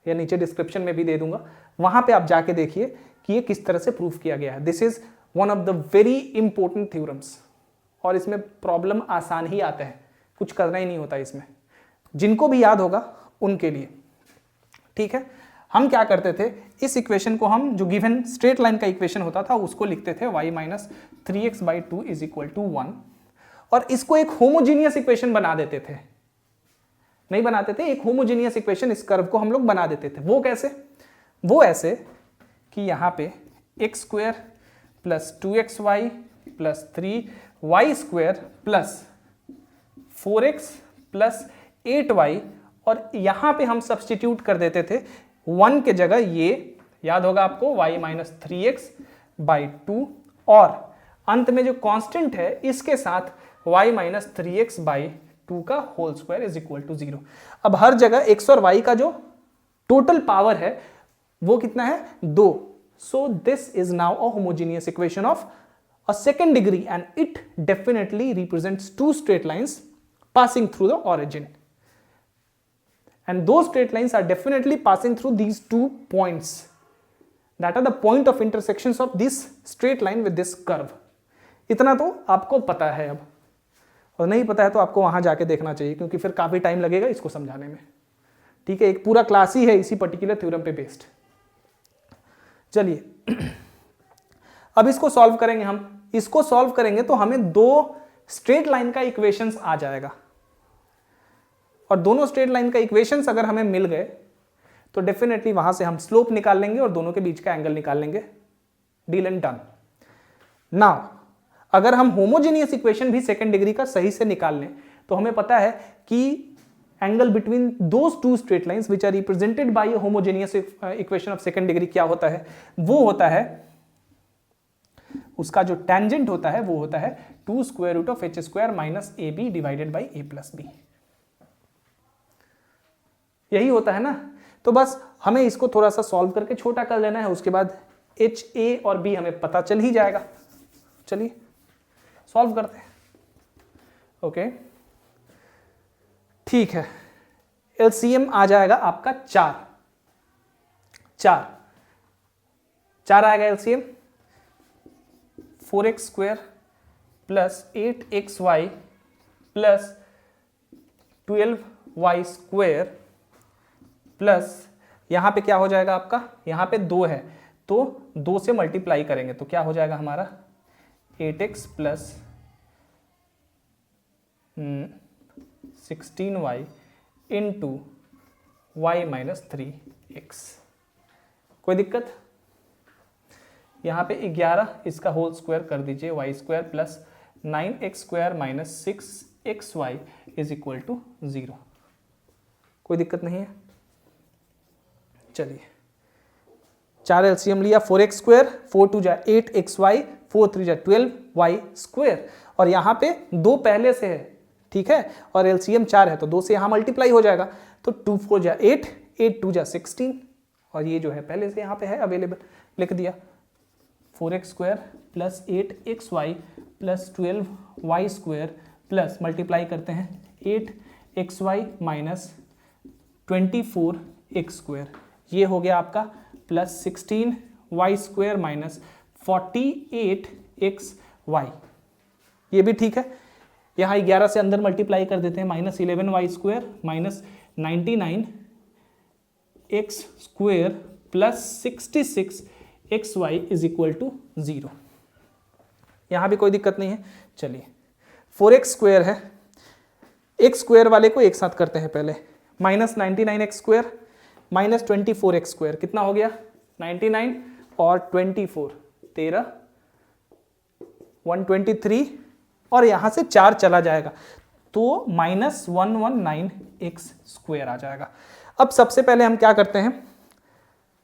या नीचे डिस्क्रिप्शन में भी दे दूंगा. वहां पे आप जाके देखिए कि ये किस तरह से प्रूफ किया गया है. This is one of the very important theorems और इसमें प्रॉब्लम आसान ही आते हैं, कुछ करना ही नहीं होता इसमें. जिनको भी याद होगा उनके लिए. ठीक है, हम क्या करते थे, इस इक्वेशन को हम जो गिवन स्ट्रेट लाइन का इक्वेशन होता था उसको लिखते थे y minus 3x/2 is equal to 1 और इसको एक होमोजीनियस इक्वेशन बना देते थे. नहीं बनाते थे, एक होमोजीनियस इक्वेशन इस कर्व को हम लोग बना देते थे. वो कैसे? वो ऐसे कि यहाँ पे x square plus 2xy plus 3y square plus 4x plus 8y और यहाँ पे हम सब्स्टिट्यूट कर देते थे 1 के जगह ये, याद होगा आपको, y माइनस 3x/2 और अंत में जो कांस्टेंट है इसके साथ y माइनस 3x/2 का whole square is equal to 0. अब हर जगह x और y का जो टोटल पावर है वो कितना है? 2. सो this is now a homogeneous equation of a second degree and it definitely represents to straight lines passing through the origin, and those straight lines are definitely passing through these 2 points that are the point of intersections of this straight line with this curve. इतना तो आपको पता है अब, और नहीं पता है तो आपको वहां जाके देखना चाहिए क्योंकि फिर काफी टाइम लगेगा इसको समझाने में. ठीक है, एक पूरा क्लास ही है इसी पर्टिकुलर थ्योरम पे बेस्ड. चलिए अब इसको सॉल्व करेंगे. हम इसको सॉल्व करेंगे तो हमें दो स्ट्रेट लाइन का इक्वेशंस आ जाएगा और दोनों स्ट्रेट लाइन का इक्वेशंस अगर हमें मिल गए तो डेफिनेटली वहां से हम स्लोप निकाल लेंगे और दोनों के बीच का एंगल निकाल लेंगे. Deal and done. नाउ अगर हम होमोजेनियस इक्वेशन भी सेकंड डिग्री का सही से निकाल लें तो हमें पता है कि angle between those two straight lines which are represented by a homogeneous equation of second degree क्या होता है? वो होता है उसका जो टेंजेंट होता है वो होता है 2 square root of h square minus a b divided by a plus b. यही होता है ना। तो बस हमें इसको थोड़ा सा सॉल्व करके छोटा कर लेना है, उसके बाद एच ए और बी हमें पता चल ही जाएगा। चलिए सॉल्व करते हैं। ओके ठीक है, एलसीएम आ जाएगा आपका 4 आएगा LCM. 4x square plus 8xy plus 12y square plus यहां पे क्या हो जाएगा आपका, यहां पे 2 है तो 2 से मल्टीप्लाई करेंगे तो क्या हो जाएगा हमारा 8x plus 16y into y minus 3x। कोई दिक्कत? यहाँ पे 11 इसका होल स्क्वायर कर दीजिए, y square plus 9x square minus 6xy is equal to 0। कोई दिक्कत नहीं है। चलिए 4 एलसीएम लिया, 4x स्क्वायर 4 2 जा 8xy 4 3 जा 12y स्क्वायर, और यहाँ पे 2 पहले से है, ठीक है, और एलसीएम 4 है तो 2 से यहाँ मल्टीप्लाई हो जाएगा, तो 2 4 जा 8 8 2 जा 16, और ये जो है पहले से यहाँ पे है अवेलेबल, लिख दिया 4x square plus 8xy plus 12y square plus multiply करते हैं 8xy माइनस 24x स्क्वायर, ये हो गया आपका plus 16y square minus 48xy। ये भी ठीक है। यहाँ 11 से अंदर मल्टीप्लाई कर देते हैं, minus 11y square minus 99x square plus 66xy is equal to 0। यहाँ भी कोई दिक्कत नहीं है। चलिए 4x स्क्वायर है, x स्क्वायर वाले को एक साथ करते हैं पहले, minus 99x square minus 24x square, कितना हो गया 99 और 24 13 123, और यहां से 4 चला जाएगा तो माइनस 119x स्क्वायर आ जाएगा। अब सबसे पहले हम क्या करते हैं,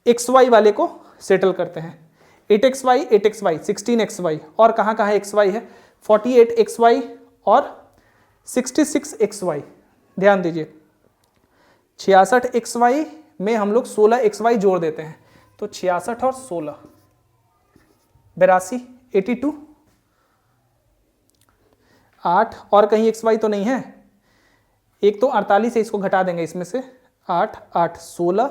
xy वाले को सेटल करते हैं। 8xy 16xy, और कहाँ कहाँ xy है 48xy और 66xy। ध्यान दीजिए 66xy में हम लोग 16xy जोड़ देते हैं तो 66 और 16 82 82, 8 और कहीं xy तो नहीं है, एक तो 48 है, इसको घटा देंगे इसमें से 8 8 16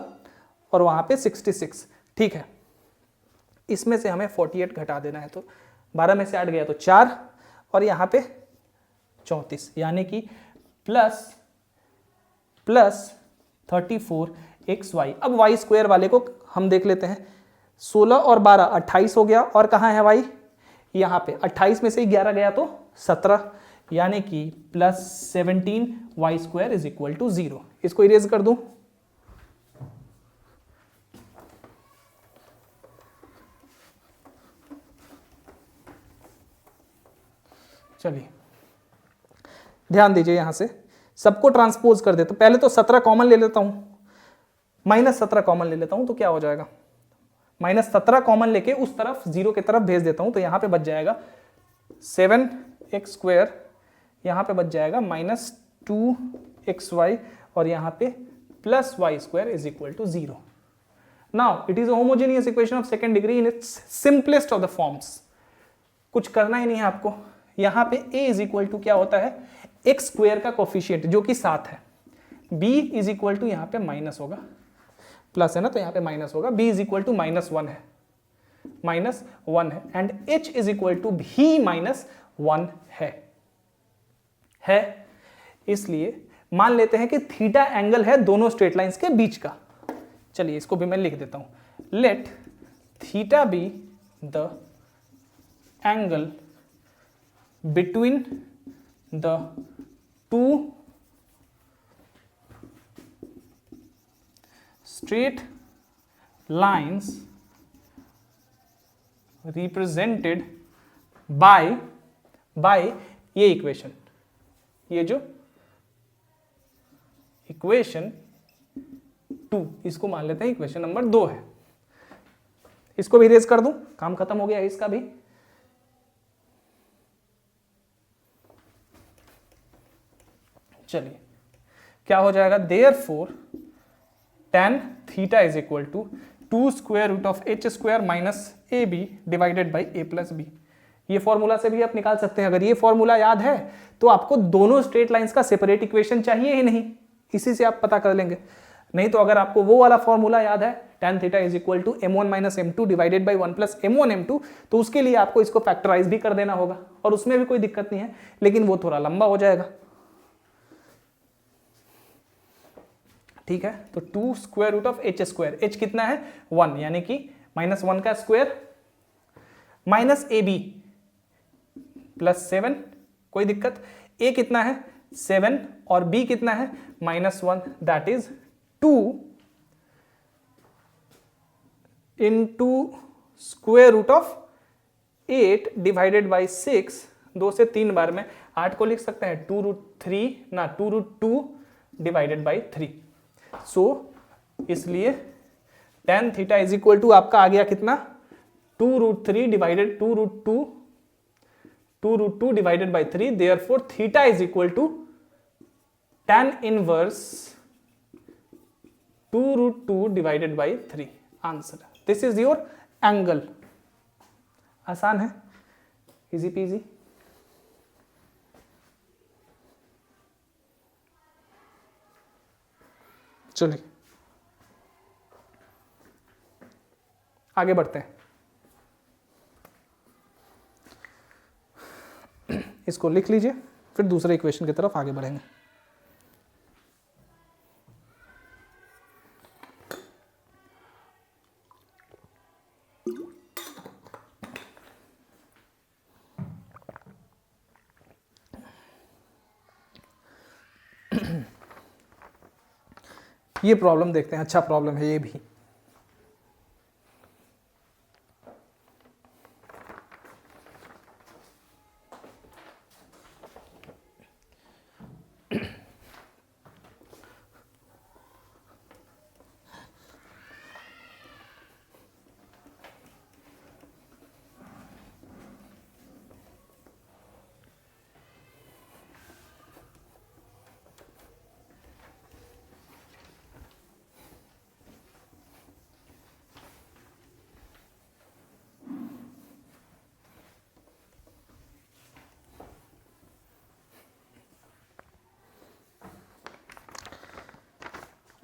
और वहाँ पे 66, ठीक है। इसमें से हमें 48 घटा देना है तो 12 में से 8 गया तो 4 और यहाँ पे 34, यानी कि प्लस 34xy। अब y स्क्वायर वाले को हम देख लेते हैं, 16 और 12 28 हो गया, और कहाँ है y, यहाँ पे 28 में से 11 गया तो 17, यानी कि plus 17y square is equal to 0। इसको इरेज कर दूं, चलिए ध्यान दीजिए, यहां से सबको ट्रांसपोज कर देता हूं। पहले तो 17 कॉमन ले लेता हूं, माइनस 17 कॉमन ले लेता हूं तो क्या हो जाएगा, माइनस 17 कॉमन लेके उस तरफ 0 की तरफ भेज देता हूं तो यहां पे बच जाएगा 7x स्क्वायर, यहां पे बच जाएगा माइनस 2xy, और यहां पे plus y square is equal to 0। Now it is a homogeneous equation of second degree in its simplest of the forms. कुछ करना ही नहीं है आपको। यहां पे a इज इक्वल टू क्या होता है, x स्क्वायर का कोफिशिएंट जो कि 7 है, b इज इक्वल टू यहां पे माइनस होगा, प्लस है ना तो यहां पे माइनस होगा, b इज इक्वल टू -1 है, -1 है, and h is equal to भी -1 है। इसलिए मान लेते हैं कि थीटा एंगल है दोनों स्ट्रेट लाइंस के बीच का। चलिए इसको भी मैं लिख देता हूं, let theta be the angle between the two straight lines represented by ये इक्वेशन, ये जो इक्वेशन 2, इसको मान लेते हैं इक्वेशन नंबर 2 है। इसको भी इरेज कर दूं, काम खत्म हो गया है इसका भी। चलिए क्या हो जाएगा, therefore tan theta is equal to 2 square root of h square minus a b divided by a plus b. ये फॉर्मूला से भी आप निकाल सकते हैं। अगर ये फॉर्मूला याद है तो आपको दोनों स्ट्रेट लाइंस का सेपरेट इक्वेशन चाहिए ही नहीं, इसी से आप पता कर लेंगे। नहीं तो अगर आपको वो वाला फॉर्मूला याद है tan theta is equal to m1 minus m2 divided by 1 plus m1 m2, तो उसके लिए आपको इसको फैक्टराइज भी कर देना होगा और उसमें भी कोई दिक्कत नहीं है, लेकिन वो थोड़ा लंबा हो जाएगा। ठीक है, तो 2 square root of h square, h कितना है 1, यानी कि -1 का square minus a b plus 7, कोई दिक्कत। ए कितना है 7 और बी कितना है -1, that is 2 into square root of 8 divided by 6, 2 से 3 बार में 8 को लिख सकते हैं 2√2 डिवाइडेड बाई 3। सो इसलिए tan theta is equal to आपका आ गया कितना 2√3 divided 2√2 divided by 3, therefore theta is equal to tan inverse 2√2 divided by 3। Answer, this is your angle. आसान है, इजी पीजी। चलिए आगे बढ़ते हैं। इसको लिख लीजिए, फिर दूसरे इक्वेशन की तरफ आगे बढ़ेंगे। ये प्रॉब्लम देखते हैं, अच्छा प्रॉब्लम है ये भी।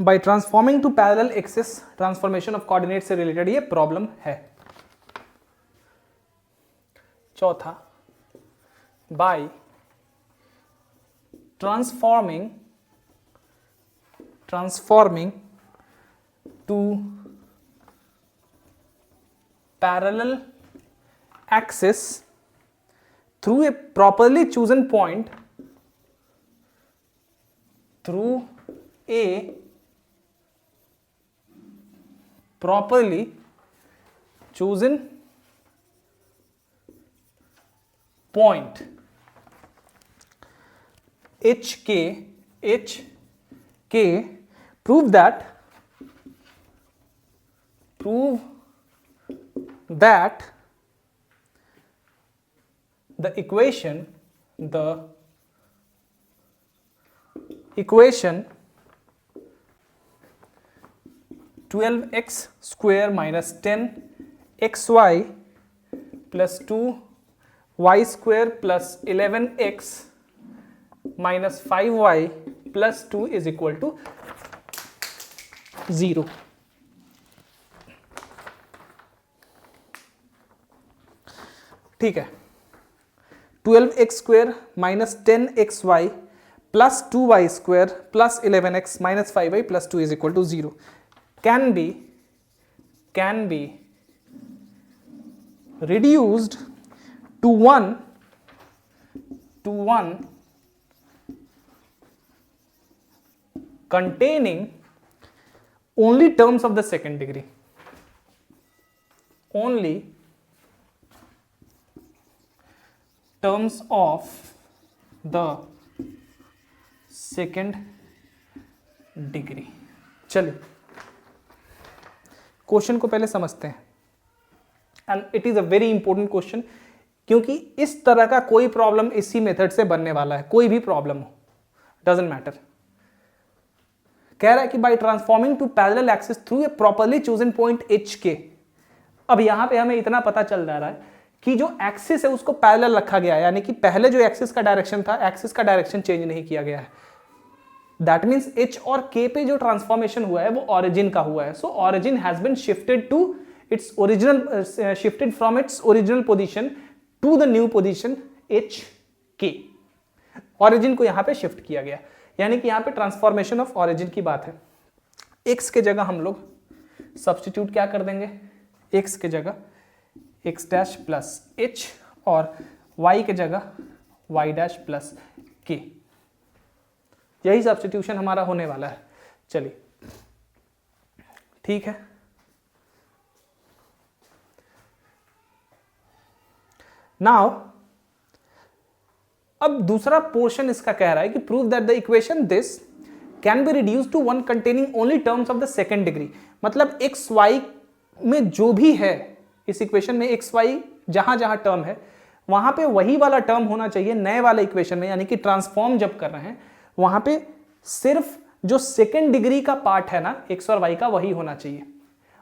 By transforming to parallel axis, transformation of coordinate से रिलेटेड ये प्रॉब्लम है। चौथा, by transforming to parallel axis through a properly chosen point, through a properly chosen point HK, prove that the equation 12x square minus 10xy plus 2y square plus 11x minus 5y plus 2 is equal to 0। ठीक है, 12x square minus 10xy plus 2y square plus 11x minus 5y plus 2 is equal to 0 can be reduced to one containing only terms of the second degree, only terms of the second degree। चलिए क्वेश्चन को पहले समझते हैं, and it is a very important question, क्योंकि इस तरह का कोई प्रॉब्लम इसी मेथड से बनने वाला है। कोई भी प्रॉब्लम हो, डजंट मैटर। कह रहा है कि by transforming to parallel axis through a properly chosen point h k. अब यहां पे हमें इतना पता चल जा रहा है कि जो एक्सिस है उसको पैरेलल रखा गया है, यानी कि पहले जो एक्सिस का डायरेक्शन था, एक्सिस का डायरेक्शन चेंज नहीं किया गया है। दैट मीन्स एच और के पे जो ट्रांसफॉर्मेशन हुआ है वो ऑरिजिन का हुआ है। So origin has been shifted to its original, shifted from its original position to the new position h k. Origin को यहां पे शिफ्ट किया गया, यानी कि यहां पे ट्रांसफॉर्मेशन ऑफ ऑरिजिन की बात है। एक्स के जगह हम लोग सब्स्टिट्यूट क्या कर देंगे, एक्स के जगह एक्स डैश प्लस एच और वाई के जगह वाई डैश प्लस के। यही सब्स्टिट्यूशन हमारा होने वाला है। चलिए ठीक है। नाउ अब दूसरा पोर्शन इसका कह रहा है कि prove that the equation this can be reduce to one containing only terms of the second degree. मतलब एक्स वाई में जो भी है इस इक्वेशन में, एक्स वाई जहां जहां टर्म है वहां पे वही वाला टर्म होना चाहिए नए वाले इक्वेशन में, यानी कि ट्रांसफॉर्म जब कर रहे हैं वहां पे सिर्फ जो सेकेंड डिग्री का पार्ट है ना एक्स और वाई का, वही होना चाहिए।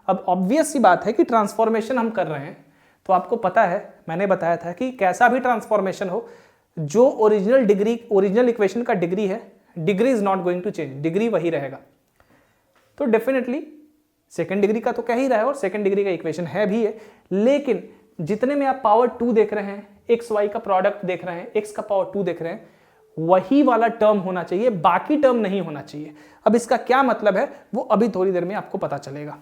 अब ऑब्वियस सी बात है कि ट्रांसफॉर्मेशन हम कर रहे हैं तो आपको पता है, मैंने बताया था कि कैसा भी ट्रांसफॉर्मेशन हो, जो ओरिजिनल डिग्री, ओरिजिनल इक्वेशन का डिग्री है, degree is not going to change, degree वही रहेगा। तो डेफिनेटली सेकेंड डिग्री का तो कह ही रहा है और सेकेंड डिग्री का इक्वेशन है भी है, लेकिन जितने में आप पावर 2 देख रहे हैं, एक्स वाई का प्रोडक्ट देख रहे हैं, एक्स का पावर 2 देख रहे हैं, वही वाला टर्म होना चाहिए, बाकी टर्म नहीं होना चाहिए। अब इसका क्या मतलब है वो अभी थोड़ी देर में आपको पता चलेगा।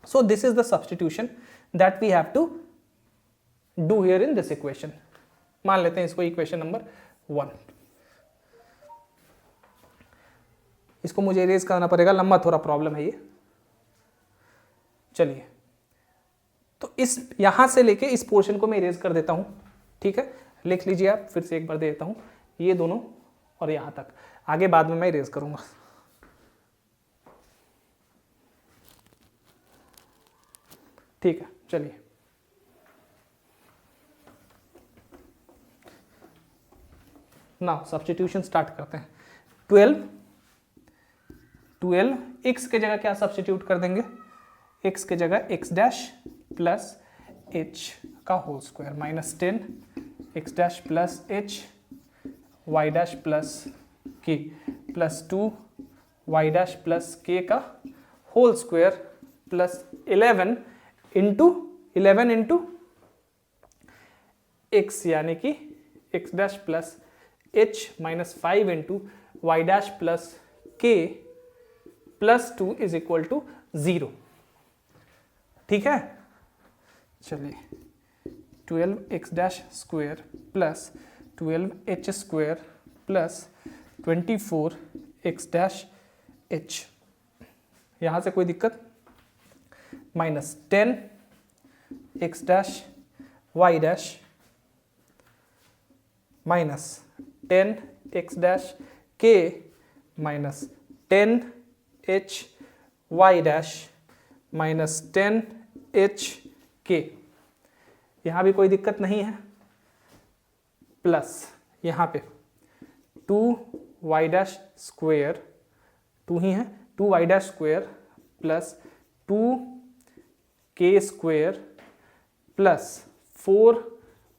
So this is the substitution that we have to do here in this equation. मान लेते हैं इसको इक्वेशन नंबर 1। इसको मुझे इरेज करना पड़ेगा, लंबा थोड़ा प्रॉब्लम है ये। चलिए तो इस यहां से लेके इस पोर्शन को मैं इरेज कर देता हूं, ठीक है। लिख लीजिए आप, फिर से एक बार दे देता हूं, ये दोनों और यहां तक, आगे बाद में मैं इरेज करूंगा। ठीक है, चलिए नाउ सब्स्टिट्यूशन स्टार्ट करते हैं। 12 एक्स के जगह क्या सब्स्टिट्यूट कर देंगे, एक्स के जगह एक्स डैश प्लस एच का whole square minus 10 x dash plus h y dash plus k plus 2 y dash plus k का whole square plus 11 into x, यानी कि x dash plus h minus 5 into y dash plus k plus 2 is equal to 0। ठीक है, चलिए 12 x dash square plus 12 h square plus 24 x dash h, यहां से कोई दिक्कत, minus 10 x dash Y dash minus 10 x dash k minus 10 h y dash minus 10 h k, यहां भी कोई दिक्कत नहीं है, प्लस यहां पे 2 वाई डैश स्क्वेयर, 2 ही है, 2 y dash square plus 2 k square plus 4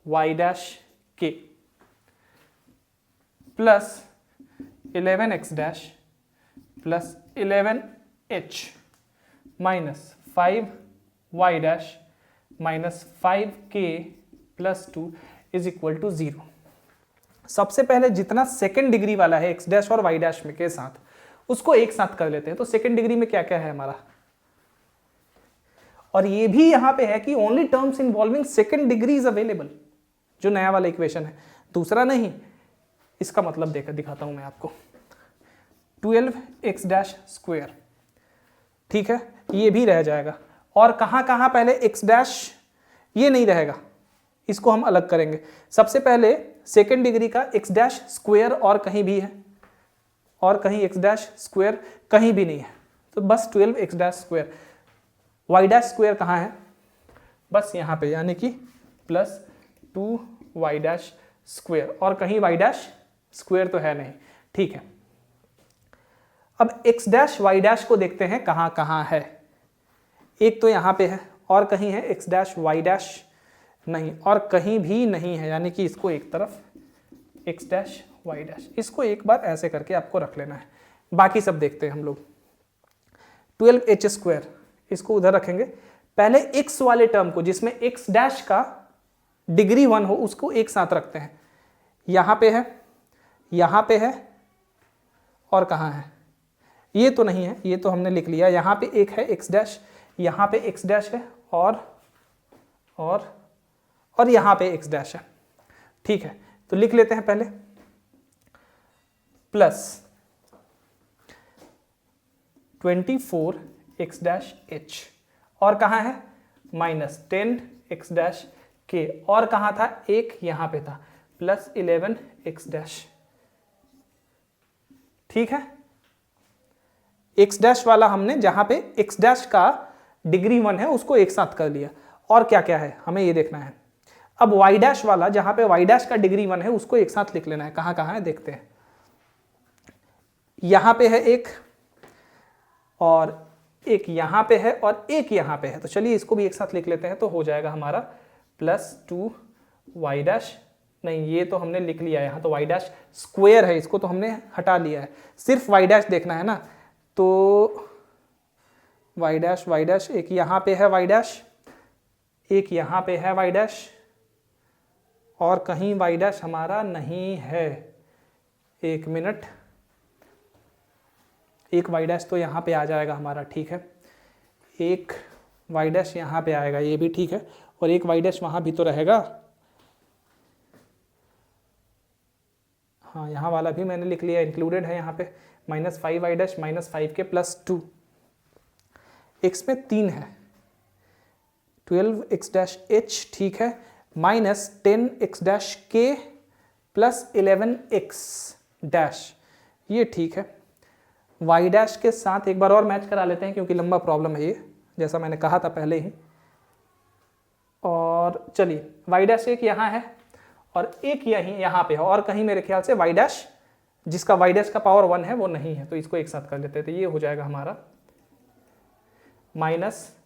y dash k plus 11 x dash plus 11 h minus 5 y dash minus 5 k plus 2 is equal to 0। सबसे पहले जितना सेकेंड डिग्री वाला है एक्स डैश और वाई डैश में के साथ, उसको एक साथ कर लेते हैं। तो सेकेंड डिग्री में क्या क्या है हमारा, और ये भी यहां पे है कि only terms involving second degree is available, जो नया वाला इक्वेशन है, दूसरा नहीं। इसका मतलब देखकर दिखाता हूं मैं आपको, 12 एक्स डैश स्क्वायर, ठीक है, ये भी रह जाएगा, और कहां कहां पहले एक्स डैश, ये नहीं रहेगा, इसको हम अलग करेंगे। सबसे पहले सेकेंड डिग्री का एक्स डैश स्क्वायर और कहीं भी है, और कहीं एक्स डैश स्क्वायर कहीं भी नहीं है, तो बस 12 x dash square. Y dash square कहाँ है, बस यहाँ पे, यानी कि प्लस 2 वाई डैश स्क्वायर, और कहीं वाई डैश स्क्वायर तो है नहीं, ठीक है, अब x डैश y डैश को देखते हैं कहाँ कहाँ है। एक तो यहाँ पे है और कहीं है x डैश y डैश नहीं, और कहीं भी नहीं है, यानी कि इसको एक तरफ x डैश y डैश, इसको एक बार ऐसे करके आपको रख लेना है। बाकी सब देखते हैं हम लोग। 12h² इसको उधर रखेंगे। पहले x वाले टर्म को जिसमें x डैश का डिग्री 1 हो उसको एक साथ रखते हैं। यहाँ पे है, यहाँ पे है, और कहाँ है, ये तो नहीं है, ये तो हमने लिख लिया। यहाँ पे एक है x डैश, यहाँ पे x डैश है, और यहाँ पे x डैश है। ठीक है, तो लिख लेते हैं पहले, प्लस 24x डैश h, और कहाँ है माइनस 10x डैश k, और कहाँ था एक यहाँ पे था, प्लस 11x डैश। ठीक है, x डैश वाला हमने जहां पे x डैश का डिग्री 1 है उसको एक साथ कर लिया। और क्या क्या है हमें ये देखना है। अब y डैश वाला जहां पे y डैश का डिग्री 1 है उसको एक साथ लिख लेना है। कहां कहां है देखते हैं। यहां पे है एक, और एक यहां पे है, और एक यहां पे है। तो चलिए इसको भी एक साथ लिख लेते हैं, तो हो जाएगा हमारा प्लस 2y डैश, नहीं ये तो हमने लिख लिया है, यहाँ तो y डैश स्क्वायर है, इसको तो हमने हटा लिया है, सिर्फ y डैश देखना है ना। तो y डैश एक यहाँ पे है y डैश, एक यहाँ पे है y डैश, और कहीं y डैश हमारा नहीं है। एक मिनट, एक y डैश तो यहाँ पे आ जाएगा हमारा, ठीक है, एक y डैश यहाँ पे आएगा, ये भी ठीक है, और एक y डैश वहाँ भी तो रहेगा। हाँ, यहाँ वाला भी मैंने लिख लिया, इंक्लूडेड है यहाँ पे, minus 5y dash minus 5 k plus 2, x में 3 है, 12x डैश h, ठीक है, minus 10x dash k plus 11x dash, ये ठीक है। y डैश के साथ एक बार और मैच करा लेते हैं क्योंकि लंबा प्रॉब्लम है ये, जैसा मैंने कहा था पहले ही। और चलिए y डैश एक यहाँ है और एक यहीं यहाँ पे है, और कहीं मेरे ख्याल से y डैश जिसका y डैश का पावर 1 है वो नहीं है, तो इसको एक साथ कर लेते हैं। तो ये हो जाएगा हमारा minus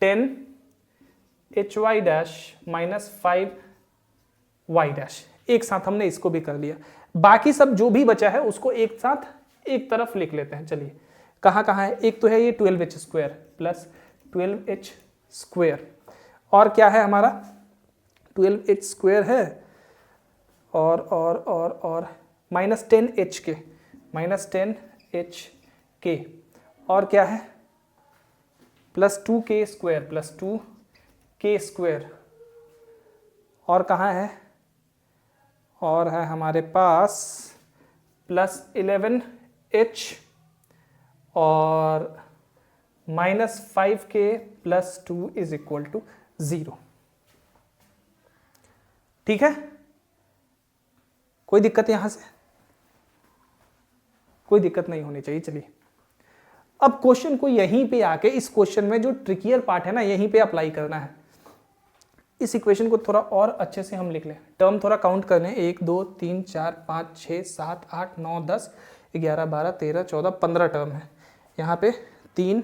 10hy dash minus 5y dash, एक साथ हमने इसको भी कर लिया। बाकी सब जो भी बचा है उसको एक साथ एक तरफ लिख लेते हैं। चलिए कहाँ कहाँ है, एक तो है ये 12h² प्लस 12h², और क्या है हमारा 12h² है, और माइनस 10h के, और क्या है प्लस 2k², और कहाँ है, और है हमारे पास प्लस 11h और minus 5k plus 2 is equal to 0। ठीक है, कोई दिक्कत यहां से, कोई दिक्कत नहीं होनी चाहिए। चलिए अब क्वेश्चन को यहीं पे आके, इस क्वेश्चन में जो ट्रिकियर पार्ट है ना, यहीं पे अप्लाई करना है। इस इक्वेशन को थोड़ा और अच्छे से हम लिख लें, टर्म थोड़ा काउंट कर लें, 1 2 3 4 5 6 7 8 9 10 11 12 13 14 15 टर्म है। यहाँ पे 3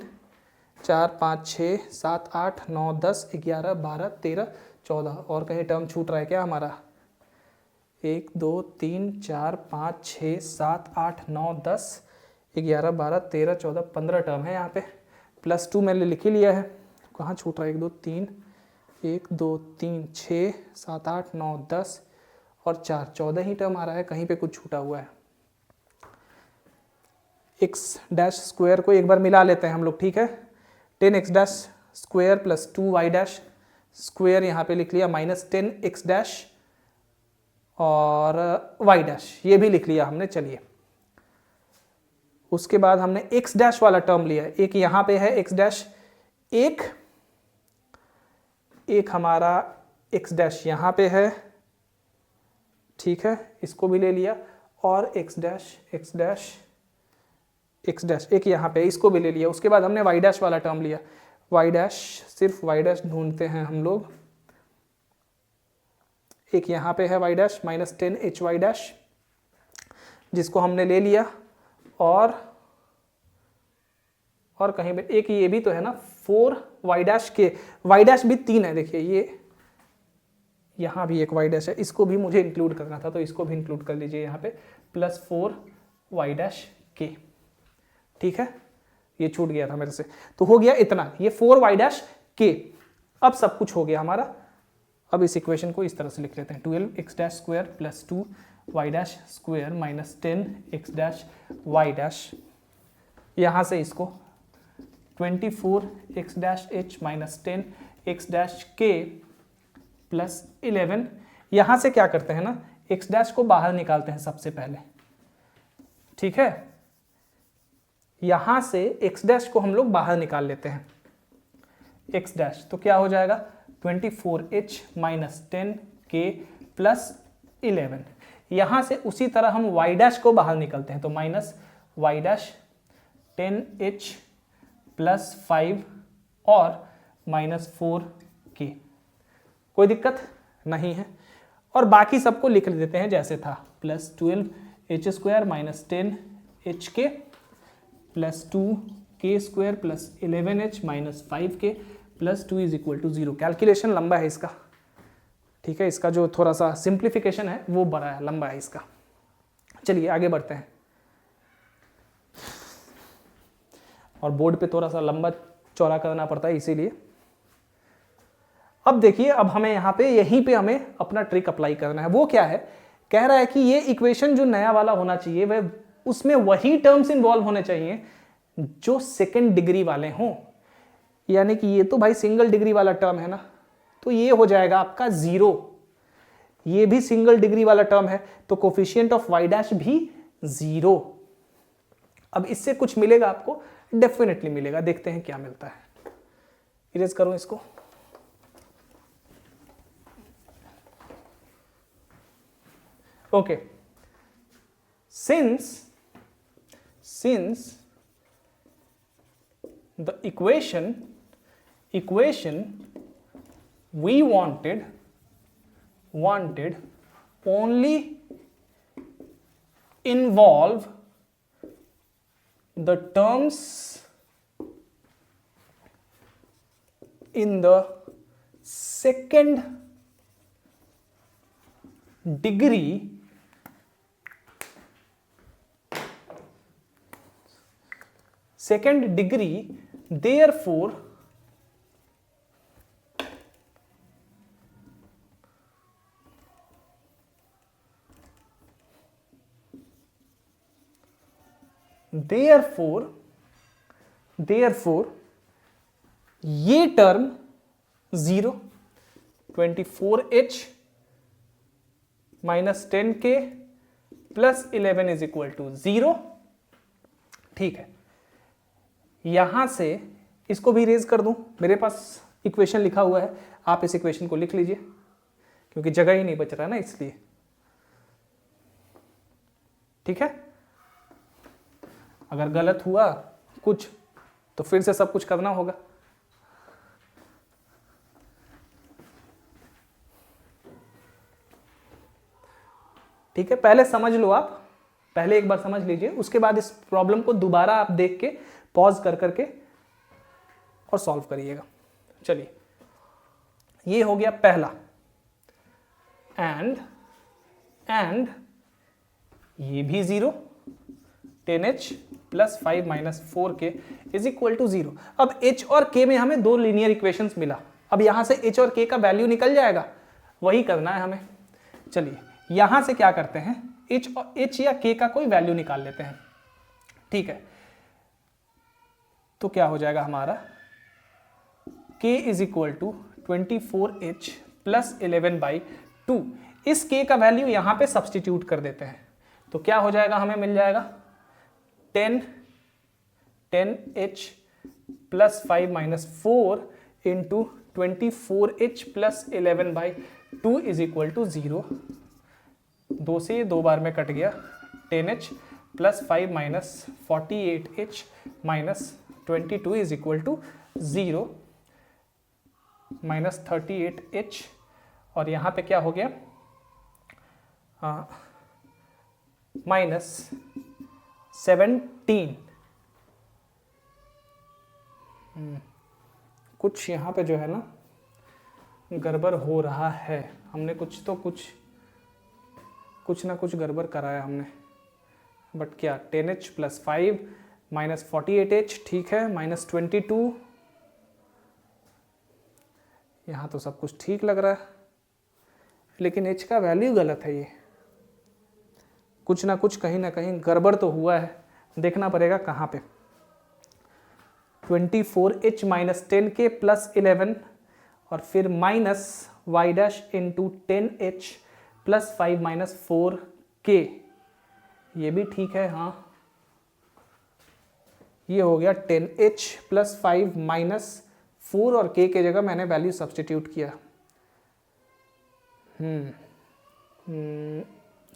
4 5 6 7 8 9 10 11 12 13 14, और कहीं टर्म छूट रहा है क्या हमारा, 1 2 3 4 5 6 7 8 9 10 11 12 13 14 15 टर्म है। यहाँ पे प्लस 2 मैंने लिख ही लिया है, कहाँ छूट रहा है, 1 2 3 1 2 3 6 7 8 9 10 और 4 14 ही टर्म आ रहा है, कहीं पे कुछ छूटा हुआ है। x डैश स्क्वायर को एक बार मिला लेते हैं हम लोग, ठीक है, 10x dash square plus 2y dash square, यहाँ पे लिख लिया माइनस 10x डैश और y डैश, ये भी लिख लिया हमने। चलिए उसके बाद हमने x डैश वाला टर्म लिया है, एक यहाँ पे है x डैश, एक हमारा x डैश यहाँ पे है, ठीक है, इसको भी ले लिया, और x डैश एक यहाँ पे, इसको भी ले लिया। उसके बाद हमने y डैश वाला टर्म लिया, y डैश, सिर्फ y डैश ढूंढते हैं हम लोग, एक यहाँ पे है y dash minus 10hy dash जिसको हमने ले लिया, और कहीं पे एक ये भी तो है ना 4y डैश के, y डैश भी 3 है, देखिए ये यहाँ भी एक y डैश है, इसको भी मुझे इंक्लूड करना था तो इसको भी इंक्लूड कर लीजिए यहाँ पे, प्लस 4y डैश के, ठीक है, ये छूट गया था मेरे से, तो हो गया इतना, ये 4y डैश के। अब सब कुछ हो गया हमारा। अब इस इक्वेशन को इस तरह से लिख लेते हैं, 12x dash square plus 2y dash square minus 10x dash y dash, यहाँ से इसको 24x dash h minus 10x dash k plus 11, यहाँ से क्या करते हैं ना, x डैश को बाहर निकालते हैं सबसे पहले, ठीक है, यहाँ से x डैश को हम लोग बाहर निकाल लेते हैं, x डैश, तो क्या हो जाएगा 24h माइनस 10k प्लस 11, यहाँ से उसी तरह हम y डैश को बाहर निकलते हैं, तो minus y dash 10h plus 5 और माइनस 4k, कोई दिक्कत नहीं है, और बाकी सबको लिख देते हैं जैसे था, plus 12h square minus 10hk plus 2k square plus 11h minus 5k plus 2 is equal to 0। Calculation लंबा है इसका, ठीक है, इसका जो थोड़ा सा सिंप्लीफिकेशन है वो बड़ा है, लंबा है इसका। चलिए आगे बढ़ते हैं, और बोर्ड पे थोड़ा सा लंबा चौड़ा करना पड़ता है इसीलिए। अब देखिए, अब हमें यहाँ पे यहीं पे हमें अपना ट्रिक अप्लाई करना है। वो क्या है, कह रहा है कि ये इक्वेशन जो नया वाला होना चाहिए वह उसमें वही टर्म्स इन्वॉल्व होने चाहिए जो सेकेंड डिग्री वाले हों, यानी कि ये तो भाई सिंगल डिग्री वाला टर्म है ना, तो ये हो जाएगा आपका 0, ये भी सिंगल डिग्री वाला टर्म है तो कोफिशिएंट ऑफ y डैश भी 0। अब इससे कुछ मिलेगा आपको, डेफिनेटली मिलेगा, देखते हैं क्या मिलता है। इरेज करूं इसको, okay, since the equation we wanted only involve the terms in the second degree therefore ये term 0, 24h minus 10k plus 11 is equal to 0, ठीक है। यहां से इसको भी रेज कर दूं, मेरे पास इक्वेशन लिखा हुआ है, आप इस इक्वेशन को लिख लीजिए क्योंकि जगह ही नहीं बच रहा है ना, इसलिए, ठीक है। अगर गलत हुआ कुछ तो फिर से सब कुछ करना होगा। ठीक है, पहले समझ लो आप, पहले एक बार समझ लीजिए, उसके बाद इस प्रॉब्लम को दोबारा आप देख के पॉज कर करके और सॉल्व करिएगा। चलिए, ये हो गया पहला, एंड ये भी 0, 10h plus 5 minus 4k is equal to 0। अब h और k में हमें दो लीनियर इक्वेशंस मिला, अब यहां से h और k का वैल्यू निकल जाएगा, वही करना है हमें। चलिए यहां से क्या करते हैं, h या k का कोई वैल्यू निकाल लेते हैं, ठीक है। तो क्या हो जाएगा हमारा, k is equal to 24h plus 11/2। इस k का वैल्यू यहां पे सब्सटीट्यूट कर देते हैं, तो क्या हो जाएगा, हमें मिल जाएगा 10h plus 5 minus 4 into 24h plus 11/2 is equal to 0। 2 से 2 बार में कट गया, 10h plus 5 minus 48h minus 22 is equal to 0 minus 38h, और यहाँ पे क्या हो गया, माइनस 17। कुछ यहाँ पे जो है ना गड़बड़ हो रहा है, हमने कुछ ना कुछ गड़बड़ कराया हमने, बट क्या 10h प्लस 5 माइनस 48h, ठीक है, माइनस 22, यहाँ तो सब कुछ ठीक लग रहा है, लेकिन h का वैल्यू गलत है। ये कुछ ना कुछ कहीं ना कहीं गड़बड़ तो हुआ है, देखना पड़ेगा कहाँ पे। 24h माइनस 10k प्लस 11 और फिर minus y dash into 10h plus 5 minus 4k, ये भी ठीक है। हाँ, ये हो गया 10h प्लस 5 माइनस 4 और k के जगह मैंने वैल्यू सब्सटीट्यूट किया।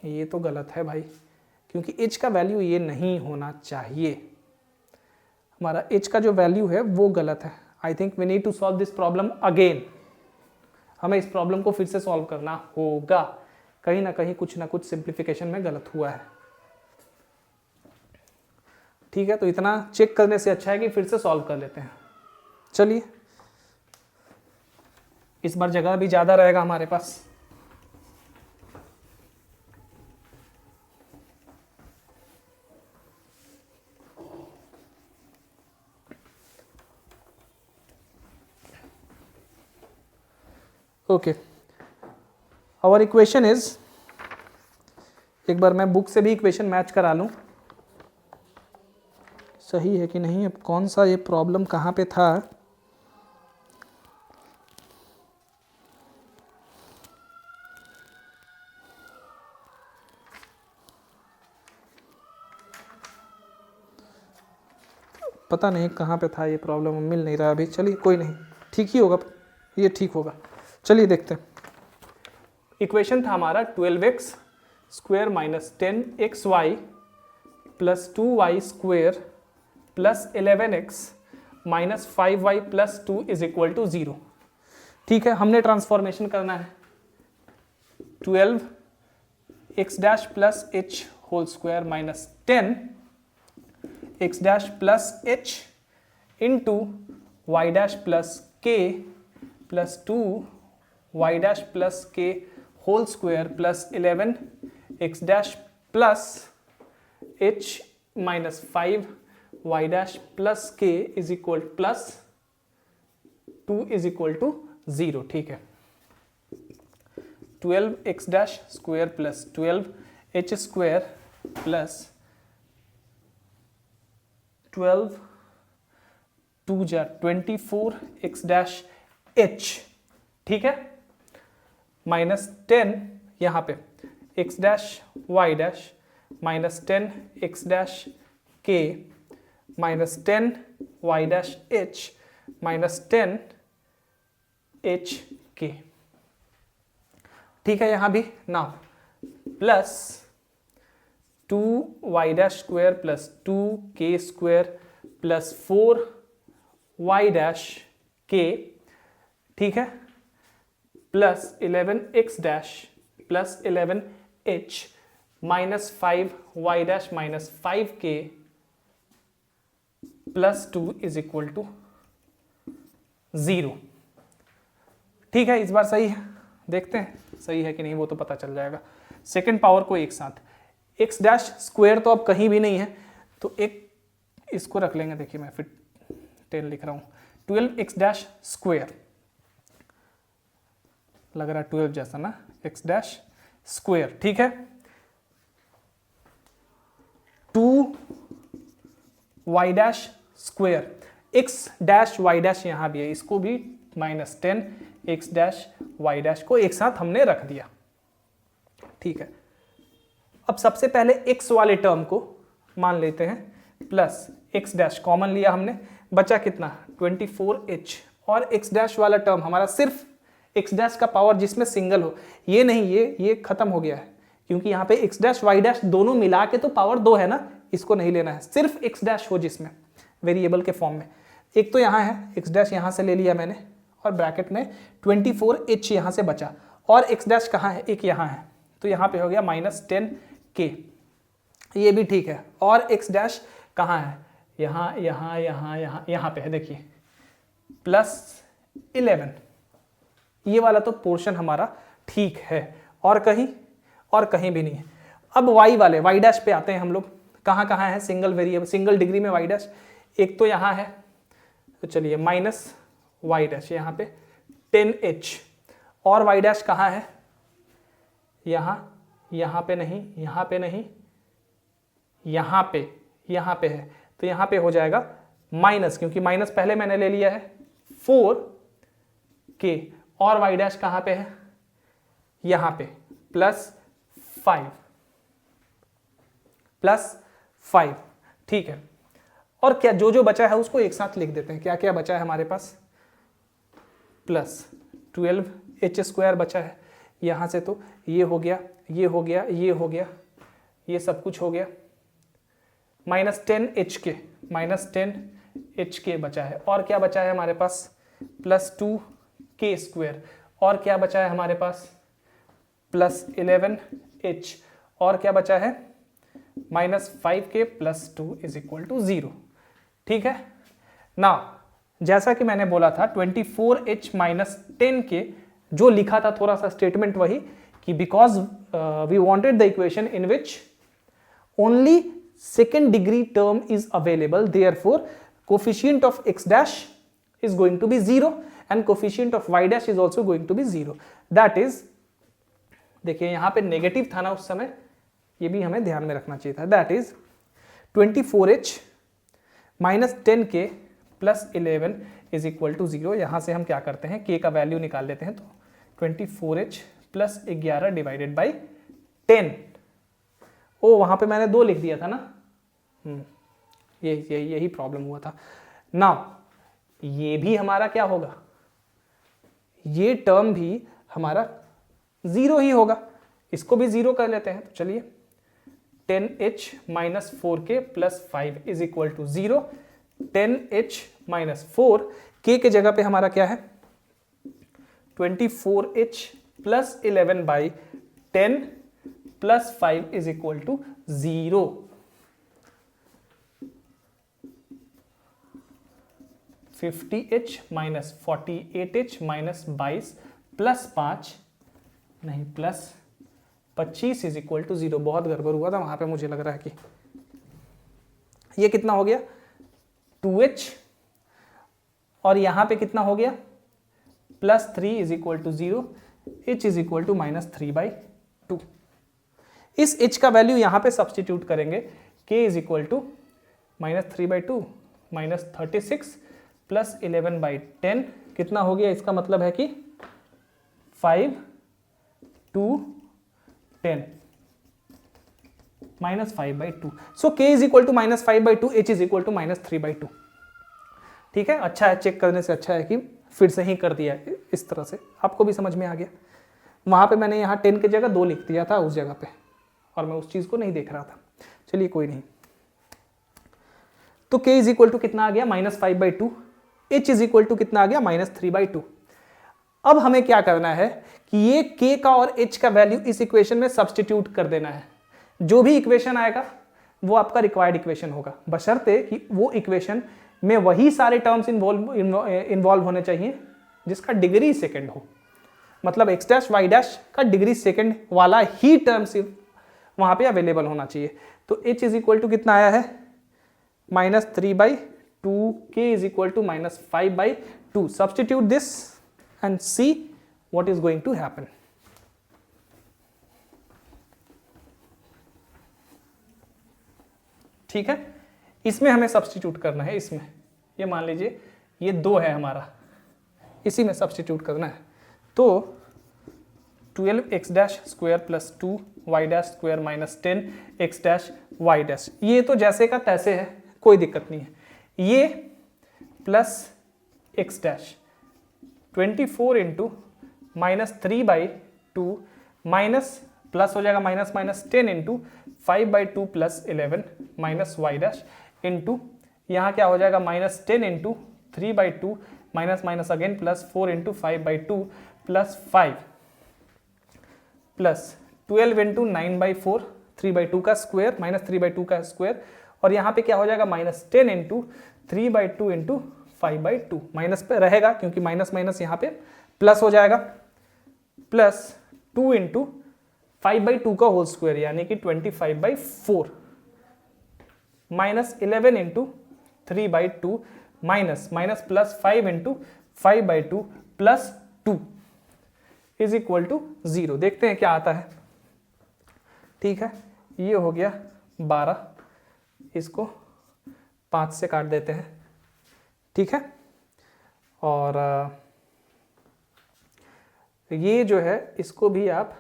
ये तो गलत है भाई, क्योंकि h का वैल्यू ये नहीं होना चाहिए। हमारा h का जो वैल्यू है वो गलत है। I think we need to solve this problem again. हमें इस प्रॉब्लम को फिर से सॉल्व करना होगा, कहीं ना कहीं कुछ ना कुछ सिंप्लीफिकेशन में गलत हुआ है। ठीक है, तो इतना चेक करने से अच्छा है कि फिर से सॉल्व कर लेते हैं। चलिए, इस बार जगह भी ज़्यादा रहेगा हमारे पास। ओके, आवर इक्वेशन इज, एक बार मैं बुक से भी इक्वेशन मैच करा लूं, सही है कि नहीं। अब कौन सा ये प्रॉब्लम कहाँ पे था, पता नहीं कहाँ पे था ये प्रॉब्लम, मिल नहीं रहा अभी। चलिए कोई नहीं, ठीक ही होगा, ये ठीक होगा। चलिए देखते हैं। इक्वेशन था हमारा 12x square minus 10xy plus 2y square plus 11x minus 5y plus 2 is equal to 0। ठीक है, हमने ट्रांसफॉर्मेशन करना है। 12x dash plus h whole square minus 10x dash plus h into y dash plus k plus 2y dash plus k whole square plus 11x dash plus h minus 5y dash plus k is equal plus 2 is equal to 0। ठीक है, 12x dash square plus 12h square plus 12 2 जा 24x डैश h, ठीक है, माइनस 10 यहाँ पे x dash y dash minus 10 x dash k minus 10 y dash h minus 10 h k। ठीक है, यहाँ भी now plus 2y dash square plus 2k square plus 4y dash k, ठीक है, plus 11x dash plus 11h minus 5y dash minus 5k plus 2 is equal to 0। ठीक है, इस बार सही है, देखते हैं सही है कि नहीं, वो तो पता चल जाएगा। सेकंड पावर को एक साथ, x डैश स्क्वायर तो अब कहीं भी नहीं है, तो एक इसको रख लेंगे। देखिए मैं फिर 10 लिख रहा हूँ, 12x डैश स्क्वायर, लग रहा है 12 जैसा ना, x डैश स्क्वायर, ठीक है, 2y dash square, x dash y dash यहाँ भी है, इसको भी minus 10 x dash y dash को एक साथ हमने रख दिया। ठीक है, अब सबसे पहले x वाले टर्म को मान लेते हैं प्लस x डैश कॉमन लिया हमने, बचा कितना 24h, और x डैश वाला टर्म हमारा सिर्फ x डैश का पावर जिसमें सिंगल हो, ये नहीं, ये खत्म हो गया है, क्योंकि यहाँ पे x डैश y डैश दोनों मिला के तो पावर 2 है ना, इसको नहीं लेना है, सिर्फ x डैश हो जिसमें वेरिएबल के फॉर्म में। एक तो यहाँ है, x डैश यहाँ से ले लिया मैंने, और ब्रैकेट में 24h यहाँ से बचा, और x डैश कहाँ है, एक यहाँ है, तो यहाँ पे हो गया माइनस 10k। ये भी ठीक है। और x डैश कहाँ है, यहाँ यहाँ यहाँ यहाँ यहाँ पे है, देखिए +11, ये वाला तो पोर्शन हमारा ठीक है, और कहीं भी नहीं है। अब y वाले y डैश पे आते हैं हम लोग, कहाँ कहाँ है सिंगल वेरिएबल, सिंगल डिग्री में y डैश, एक तो यहाँ है, तो चलिए माइनस y डैश यहाँ पे 10h, और y डैश कहाँ है, यहाँ पे नहीं, यहाँ पे नहीं, यहाँ पे है, तो यहाँ पे हो जाएगा माइनस, क्योंकि माइनस पहले मैंने ले लिया है 4k, और y डैश कहाँ पे है, यहाँ पे +5, ठीक है। और क्या जो जो बचा है उसको एक साथ लिख देते हैं, क्या क्या बचा है हमारे पास, +12h² बचा है यहाँ से, तो ये हो गया, ये हो गया, ये हो गया, ये सब कुछ हो गया, -10h बचा है, और क्या बचा है हमारे पास, +2k², और क्या बचा है हमारे पास, +11h, और क्या बचा है, -5k + 2 = 0, ठीक है ना। जैसा कि मैंने बोला था 24h - 10k, जो लिखा था थोड़ा सा स्टेटमेंट वही, कि because we wanted the equation in which only second degree term is available, therefore coefficient of x dash is going to be 0 and coefficient of y dash is also going to be 0, that is, देखिए यहाँ पे नेगेटिव था ना उस समय, ये भी हमें ध्यान में रखना चाहिए था, that is 24h - 10k + 11 = 0। यहाँ से हम क्या करते हैं, k का वैल्यू निकाल लेते हैं, तो 24h + 11 / 10, ओ वहाँ पे मैंने 2 लिख दिया था ना, यही प्रॉब्लम हुआ था ना। ये भी हमारा क्या होगा, ये टर्म भी हमारा 0 ही होगा, इसको भी 0 कर लेते हैं, तो चलिए 10h - 4k + 5 = 0, 10h - 4, k के जगह पे हमारा क्या है, 24h + 11/10 + 5 = 0, 50h - 48h - 22 + 5 नहीं +25 = 0। बहुत गड़बड़ हुआ था वहां पे, मुझे लग रहा है कि ये कितना हो गया 2h, और यहां पे कितना हो गया +3 = 0, h = -3/2। इस h का वैल्यू यहां पे सब्स्टिट्यूट करेंगे, k = -3/2 -36 + 11/10 कितना हो गया, इसका मतलब है कि 5 2 10 -5/2, सो k = -5/2, h = -3/2, ठीक है। अच्छा है, चेक करने से अच्छा है कि फिर से ही कर दिया है, इस तरह से आपको भी समझ में आ गया। वहां पे मैंने यहाँ 10 की जगह 2 लिख दिया था उस जगह पे, और मैं उस चीज को नहीं देख रहा था, चलिए कोई नहीं। तो k = कितना आ गया, -5/2, h = कितना आ गया, -3/2। अब हमें क्या करना है कि ये k का और h का वैल्यू इस इक्वेशन में सब्स्टिट्यूट कर देना है। जो भी इक्वेशन आएगा वो आपका रिक्वायर्ड इक्वेशन होगा, बशर्ते कि वो इक्वेशन में वही सारे टर्म्स इन्वॉल्व होने चाहिए जिसका डिग्री सेकंड हो, मतलब x डैश y डैश का डिग्री सेकंड वाला ही टर्म्स वहां पे अवेलेबल होना चाहिए। तो h = कितना आया है, -3/2, k = -5/2। Substitute this and see what is going to happen. ठीक है, इसमें हमें सब्स्टिट्यूट करना है, इसमें ये मान लीजिए ये 2 है हमारा, इसी में सब्स्टिट्यूट करना है। तो 12x² + 2y² - 10x' y', ये तो जैसे का तैसे है, कोई दिक्कत नहीं है। ये प्लस x' 24 × -3/2 माइनस प्लस हो जाएगा माइनस 10 × 5/2 + 11 -y' इंटू यहाँ क्या हो जाएगा -10 × 3/2 माइनस अगेन +4 × 5/2 + 5 प्लस 12 × 9/4 3/2 का स्क्वायर, -3/2 का स्क्वायर, और यहाँ पे क्या हो जाएगा -10 इंटू 3/2 इंटू 5/2, माइनस पे रहेगा क्योंकि माइनस माइनस यहाँ पे प्लस हो जाएगा, प्लस 2 इंटू 5/2 का होल स्क्वायर यानी कि 25/4, -11 into 3/2 minus plus 5 into 5/2 plus 2 is equal to 0। देखते हैं क्या आता है। ठीक है, ये हो गया 12, इसको 5 से काट देते हैं। ठीक है, और ये जो है इसको भी आप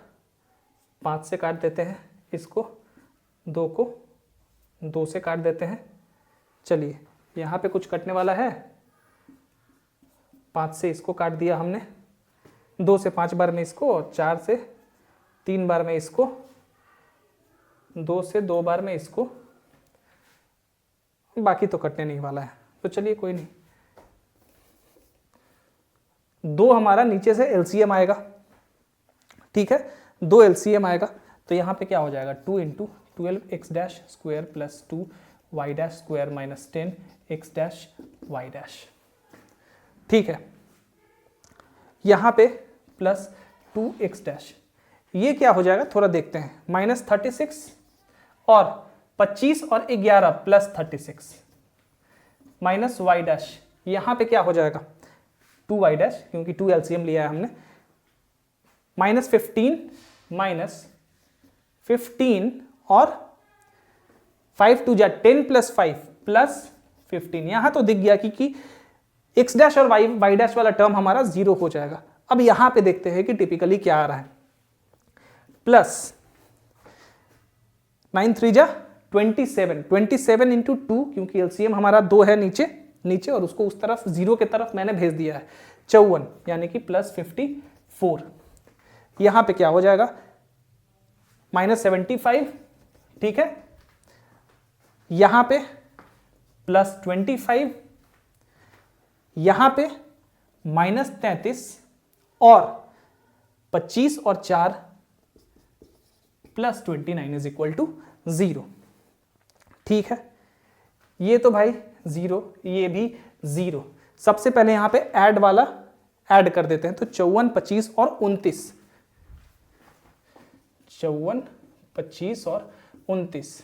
5 से काट देते हैं, इसको 2 को 2 से काट देते हैं। चलिए, यहाँ पे कुछ कटने वाला है, 5 से इसको काट दिया हमने, 2 से 5 बार में इसको, और 4 से 3 बार में इसको, 2 से 2 बार में इसको, बाकी तो कटने नहीं वाला है, तो चलिए कोई नहीं। 2 हमारा नीचे से एलसीएम आएगा। ठीक है, 2 एलसीएम आएगा, तो यहाँ पे क्या हो जाएगा 2 into 12x dash square plus 2 y dash square minus 10x dash y dash. ठीक है, यहाँ पे प्लस 2x डैश, ये क्या हो जाएगा थोड़ा देखते हैं, -36 और 25 और 11 प्लस 36 माइनस y डैश, यहाँ पे क्या हो जाएगा 2y डैश क्योंकि 2 एलसीएम लिया है हमने, -15 और 5 2 जा 10 प्लस 5 प्लस 15। यहां तो दिख गया कि x डैश और y डैश वाला टर्म हमारा 0 हो जाएगा। अब यहां पे देखते हैं कि टिपिकली क्या आ रहा है, प्लस 9 3 जा 27 इंटू 2 क्योंकि एलसीएम हमारा 2 है नीचे और उसको उस तरफ 0 के तरफ मैंने भेज दिया है, 54 यानी कि प्लस 54। यहां पे क्या हो जाएगा -75। ठीक है, यहां पे प्लस 25, यहां पे -33 और 25 और 4 प्लस 29 इज इक्वल टू 0। ठीक है, ये तो भाई 0, ये भी 0। सबसे पहले यहां पे ऐड वाला ऐड कर देते हैं, तो 54 25 और 29, 54 25 और 29,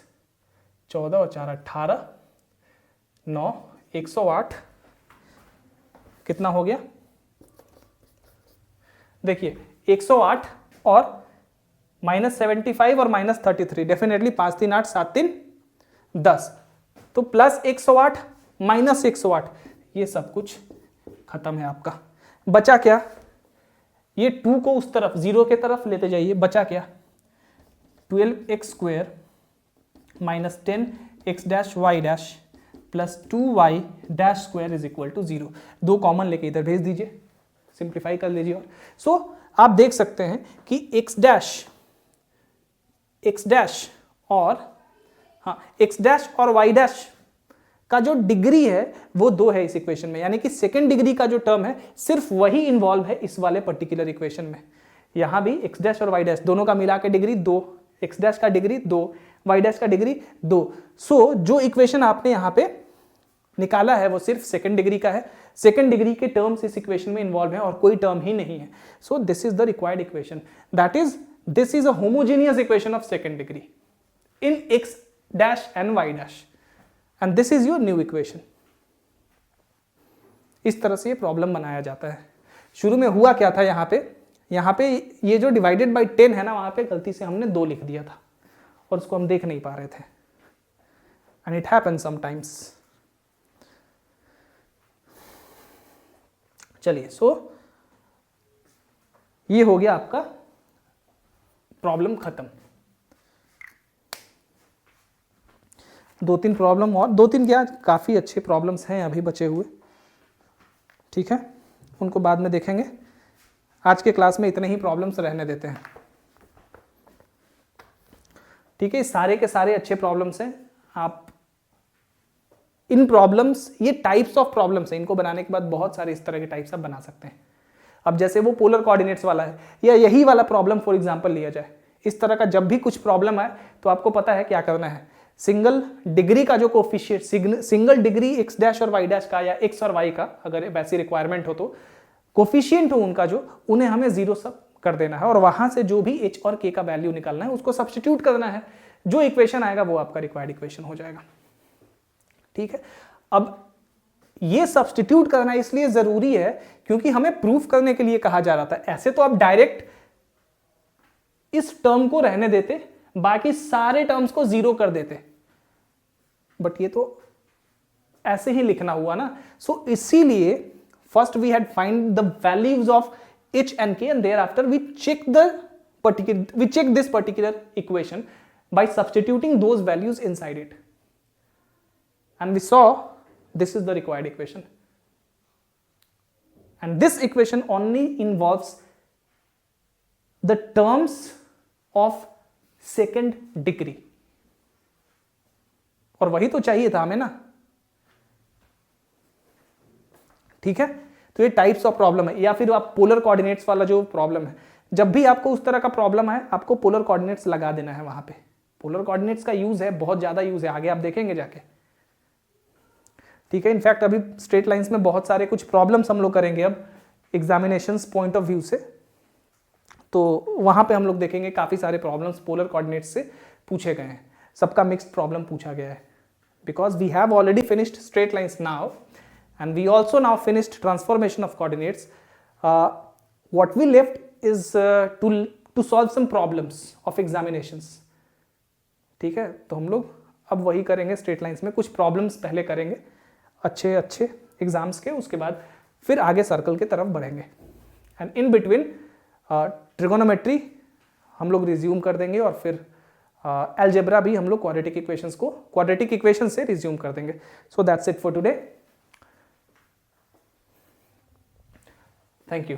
14 और 4 18, 9 108, कितना हो गया देखिए 108 और -75 और -33, डेफिनेटली 5 3 8 7 3 10, तो प्लस 108 -108, ये सब कुछ खत्म है आपका। बचा क्या, ये 2 को उस तरफ 0 के तरफ लेते जाइए, बचा क्या 12x square minus 10x dash y dash plus 2y dash square is equal to 0। 2 common लेके इधर भेज दीजिए, सिंप्लीफाई कर लीजिए। और सो आप देख सकते हैं कि x डैश और y डैश का जो डिग्री है वो 2 है इस इक्वेशन में, यानी कि सेकेंड डिग्री का जो टर्म है सिर्फ वही इन्वॉल्व है इस वाले पर्टिकुलर इक्वेशन में। यहां भी x डैश और y डैश दोनों का मिला के डिग्री 2, x डैश का डिग्री 2, y डैश का डिग्री 2। सो जो इक्वेशन आपने यहां पे निकाला है वो सिर्फ सेकेंड डिग्री का है, सेकेंड डिग्री के टर्म्स इस इक्वेशन में इन्वॉल्व है और कोई टर्म ही नहीं है। सो this is the required equation, that is this is a homogeneous equation of second degree in x dash and y dash, and this is your new equation. इस तरह से ये प्रॉब्लम बनाया जाता है। शुरू में हुआ क्या था, यहाँ पे ये जो डिवाइडेड बाय 10 है ना, वहां पे गलती से हमने 2 लिख दिया था और उसको हम देख नहीं पा रहे थे, एंड इट हैपेंस समटाइम्स। चलिए, सो ये हो गया आपका प्रॉब्लम खत्म। 2-3 प्रॉब्लम और 2-3 क्या, काफी अच्छे प्रॉब्लम्स हैं अभी बचे हुए। ठीक है, उनको बाद में देखेंगे, आज के क्लास में इतने ही प्रॉब्लम्स रहने देते हैं। ठीक है, सारे के सारे अच्छे प्रॉब्लम्स हैं। आप इन प्रॉब्लम्स, ये टाइप्स ऑफ प्रॉब्लम्स हैं, इनको बनाने के बाद बहुत सारे इस तरह के टाइप्स आप बना सकते हैं। अब जैसे वो पोलर कोऑर्डिनेट्स वाला है, या यही वाला प्रॉब्लम फॉर एग्जांपल लिया जाए, इस तरह का जब भी कुछ प्रॉब्लम आए तो आपको पता है क्या करना है, सिंगल डिग्री का जो coefficient, single degree x dash और वाई डैश का या एक्स और वाई का, अगर वैसी रिक्वायरमेंट हो तो कोफिशिएंट हो उनका जो, उन्हें हमें जीरो सब कर देना है और वहां से जो भी एच और के का वैल्यू निकालना है उसको सब्स्टिट्यूट करना है, जो इक्वेशन आएगा वो आपका रिक्वायर्ड इक्वेशन हो जाएगा। ठीक है, अब ये सब्स्टिट्यूट करना इसलिए जरूरी है क्योंकि हमें प्रूफ करने के लिए कहा जा रहा था। ऐसे तो आप डायरेक्ट इस टर्म को रहने देते, बाकी सारे टर्म्स को जीरो कर देते, बट ये तो ऐसे ही लिखना हुआ ना। सो इसीलिए first we had find the values of h and k and thereafter we check this particular equation by substituting those values inside it, and we saw this is the required equation, and this equation only involves the terms of second degree, और वही तो चाहिए था हमें ना। ठीक है, तो ये टाइप्स ऑफ प्रॉब्लम है, या फिर आप पोलर कोऑर्डिनेट्स वाला जो प्रॉब्लम है, जब भी आपको उस तरह का प्रॉब्लम है आपको पोलर कोऑर्डिनेट्स लगा देना है वहां पे। पोलर कोऑर्डिनेट्स का यूज है, बहुत ज्यादा यूज है, आगे आप देखेंगे जाके। ठीक है, इनफैक्ट अभी स्ट्रेट लाइंस में बहुत सारे कुछ प्रॉब्लम्स हम लोग करेंगे अब एग्जामिनेशंस पॉइंट ऑफ व्यू से, तो वहां पे हम लोग देखेंगे काफी सारे प्रॉब्लम्स पोलर कोऑर्डिनेट्स से पूछे गए हैं, सबका मिक्स्ड प्रॉब्लम पूछा गया है, because we have already finished straight lines now and we also now finished transformation of coordinates. What we left is to solve some problems of examinations. ठीक है, तो हम लोग अब वही करेंगे स्ट्रेट लाइंस में, कुछ प्रॉब्लम्स पहले करेंगे अच्छे एग्जाम्स के, उसके बाद फिर आगे सर्कल के तरफ बढ़ेंगे, एंड इन बिटवीन ट्रिगोनोमेट्री हम लोग रिज्यूम कर देंगे, और फिर अलजेब्रा भी हम लोग क्वाड्रेटिक इक्वेशन से रिज्यूम कर देंगे। So that's it for today. Thank you.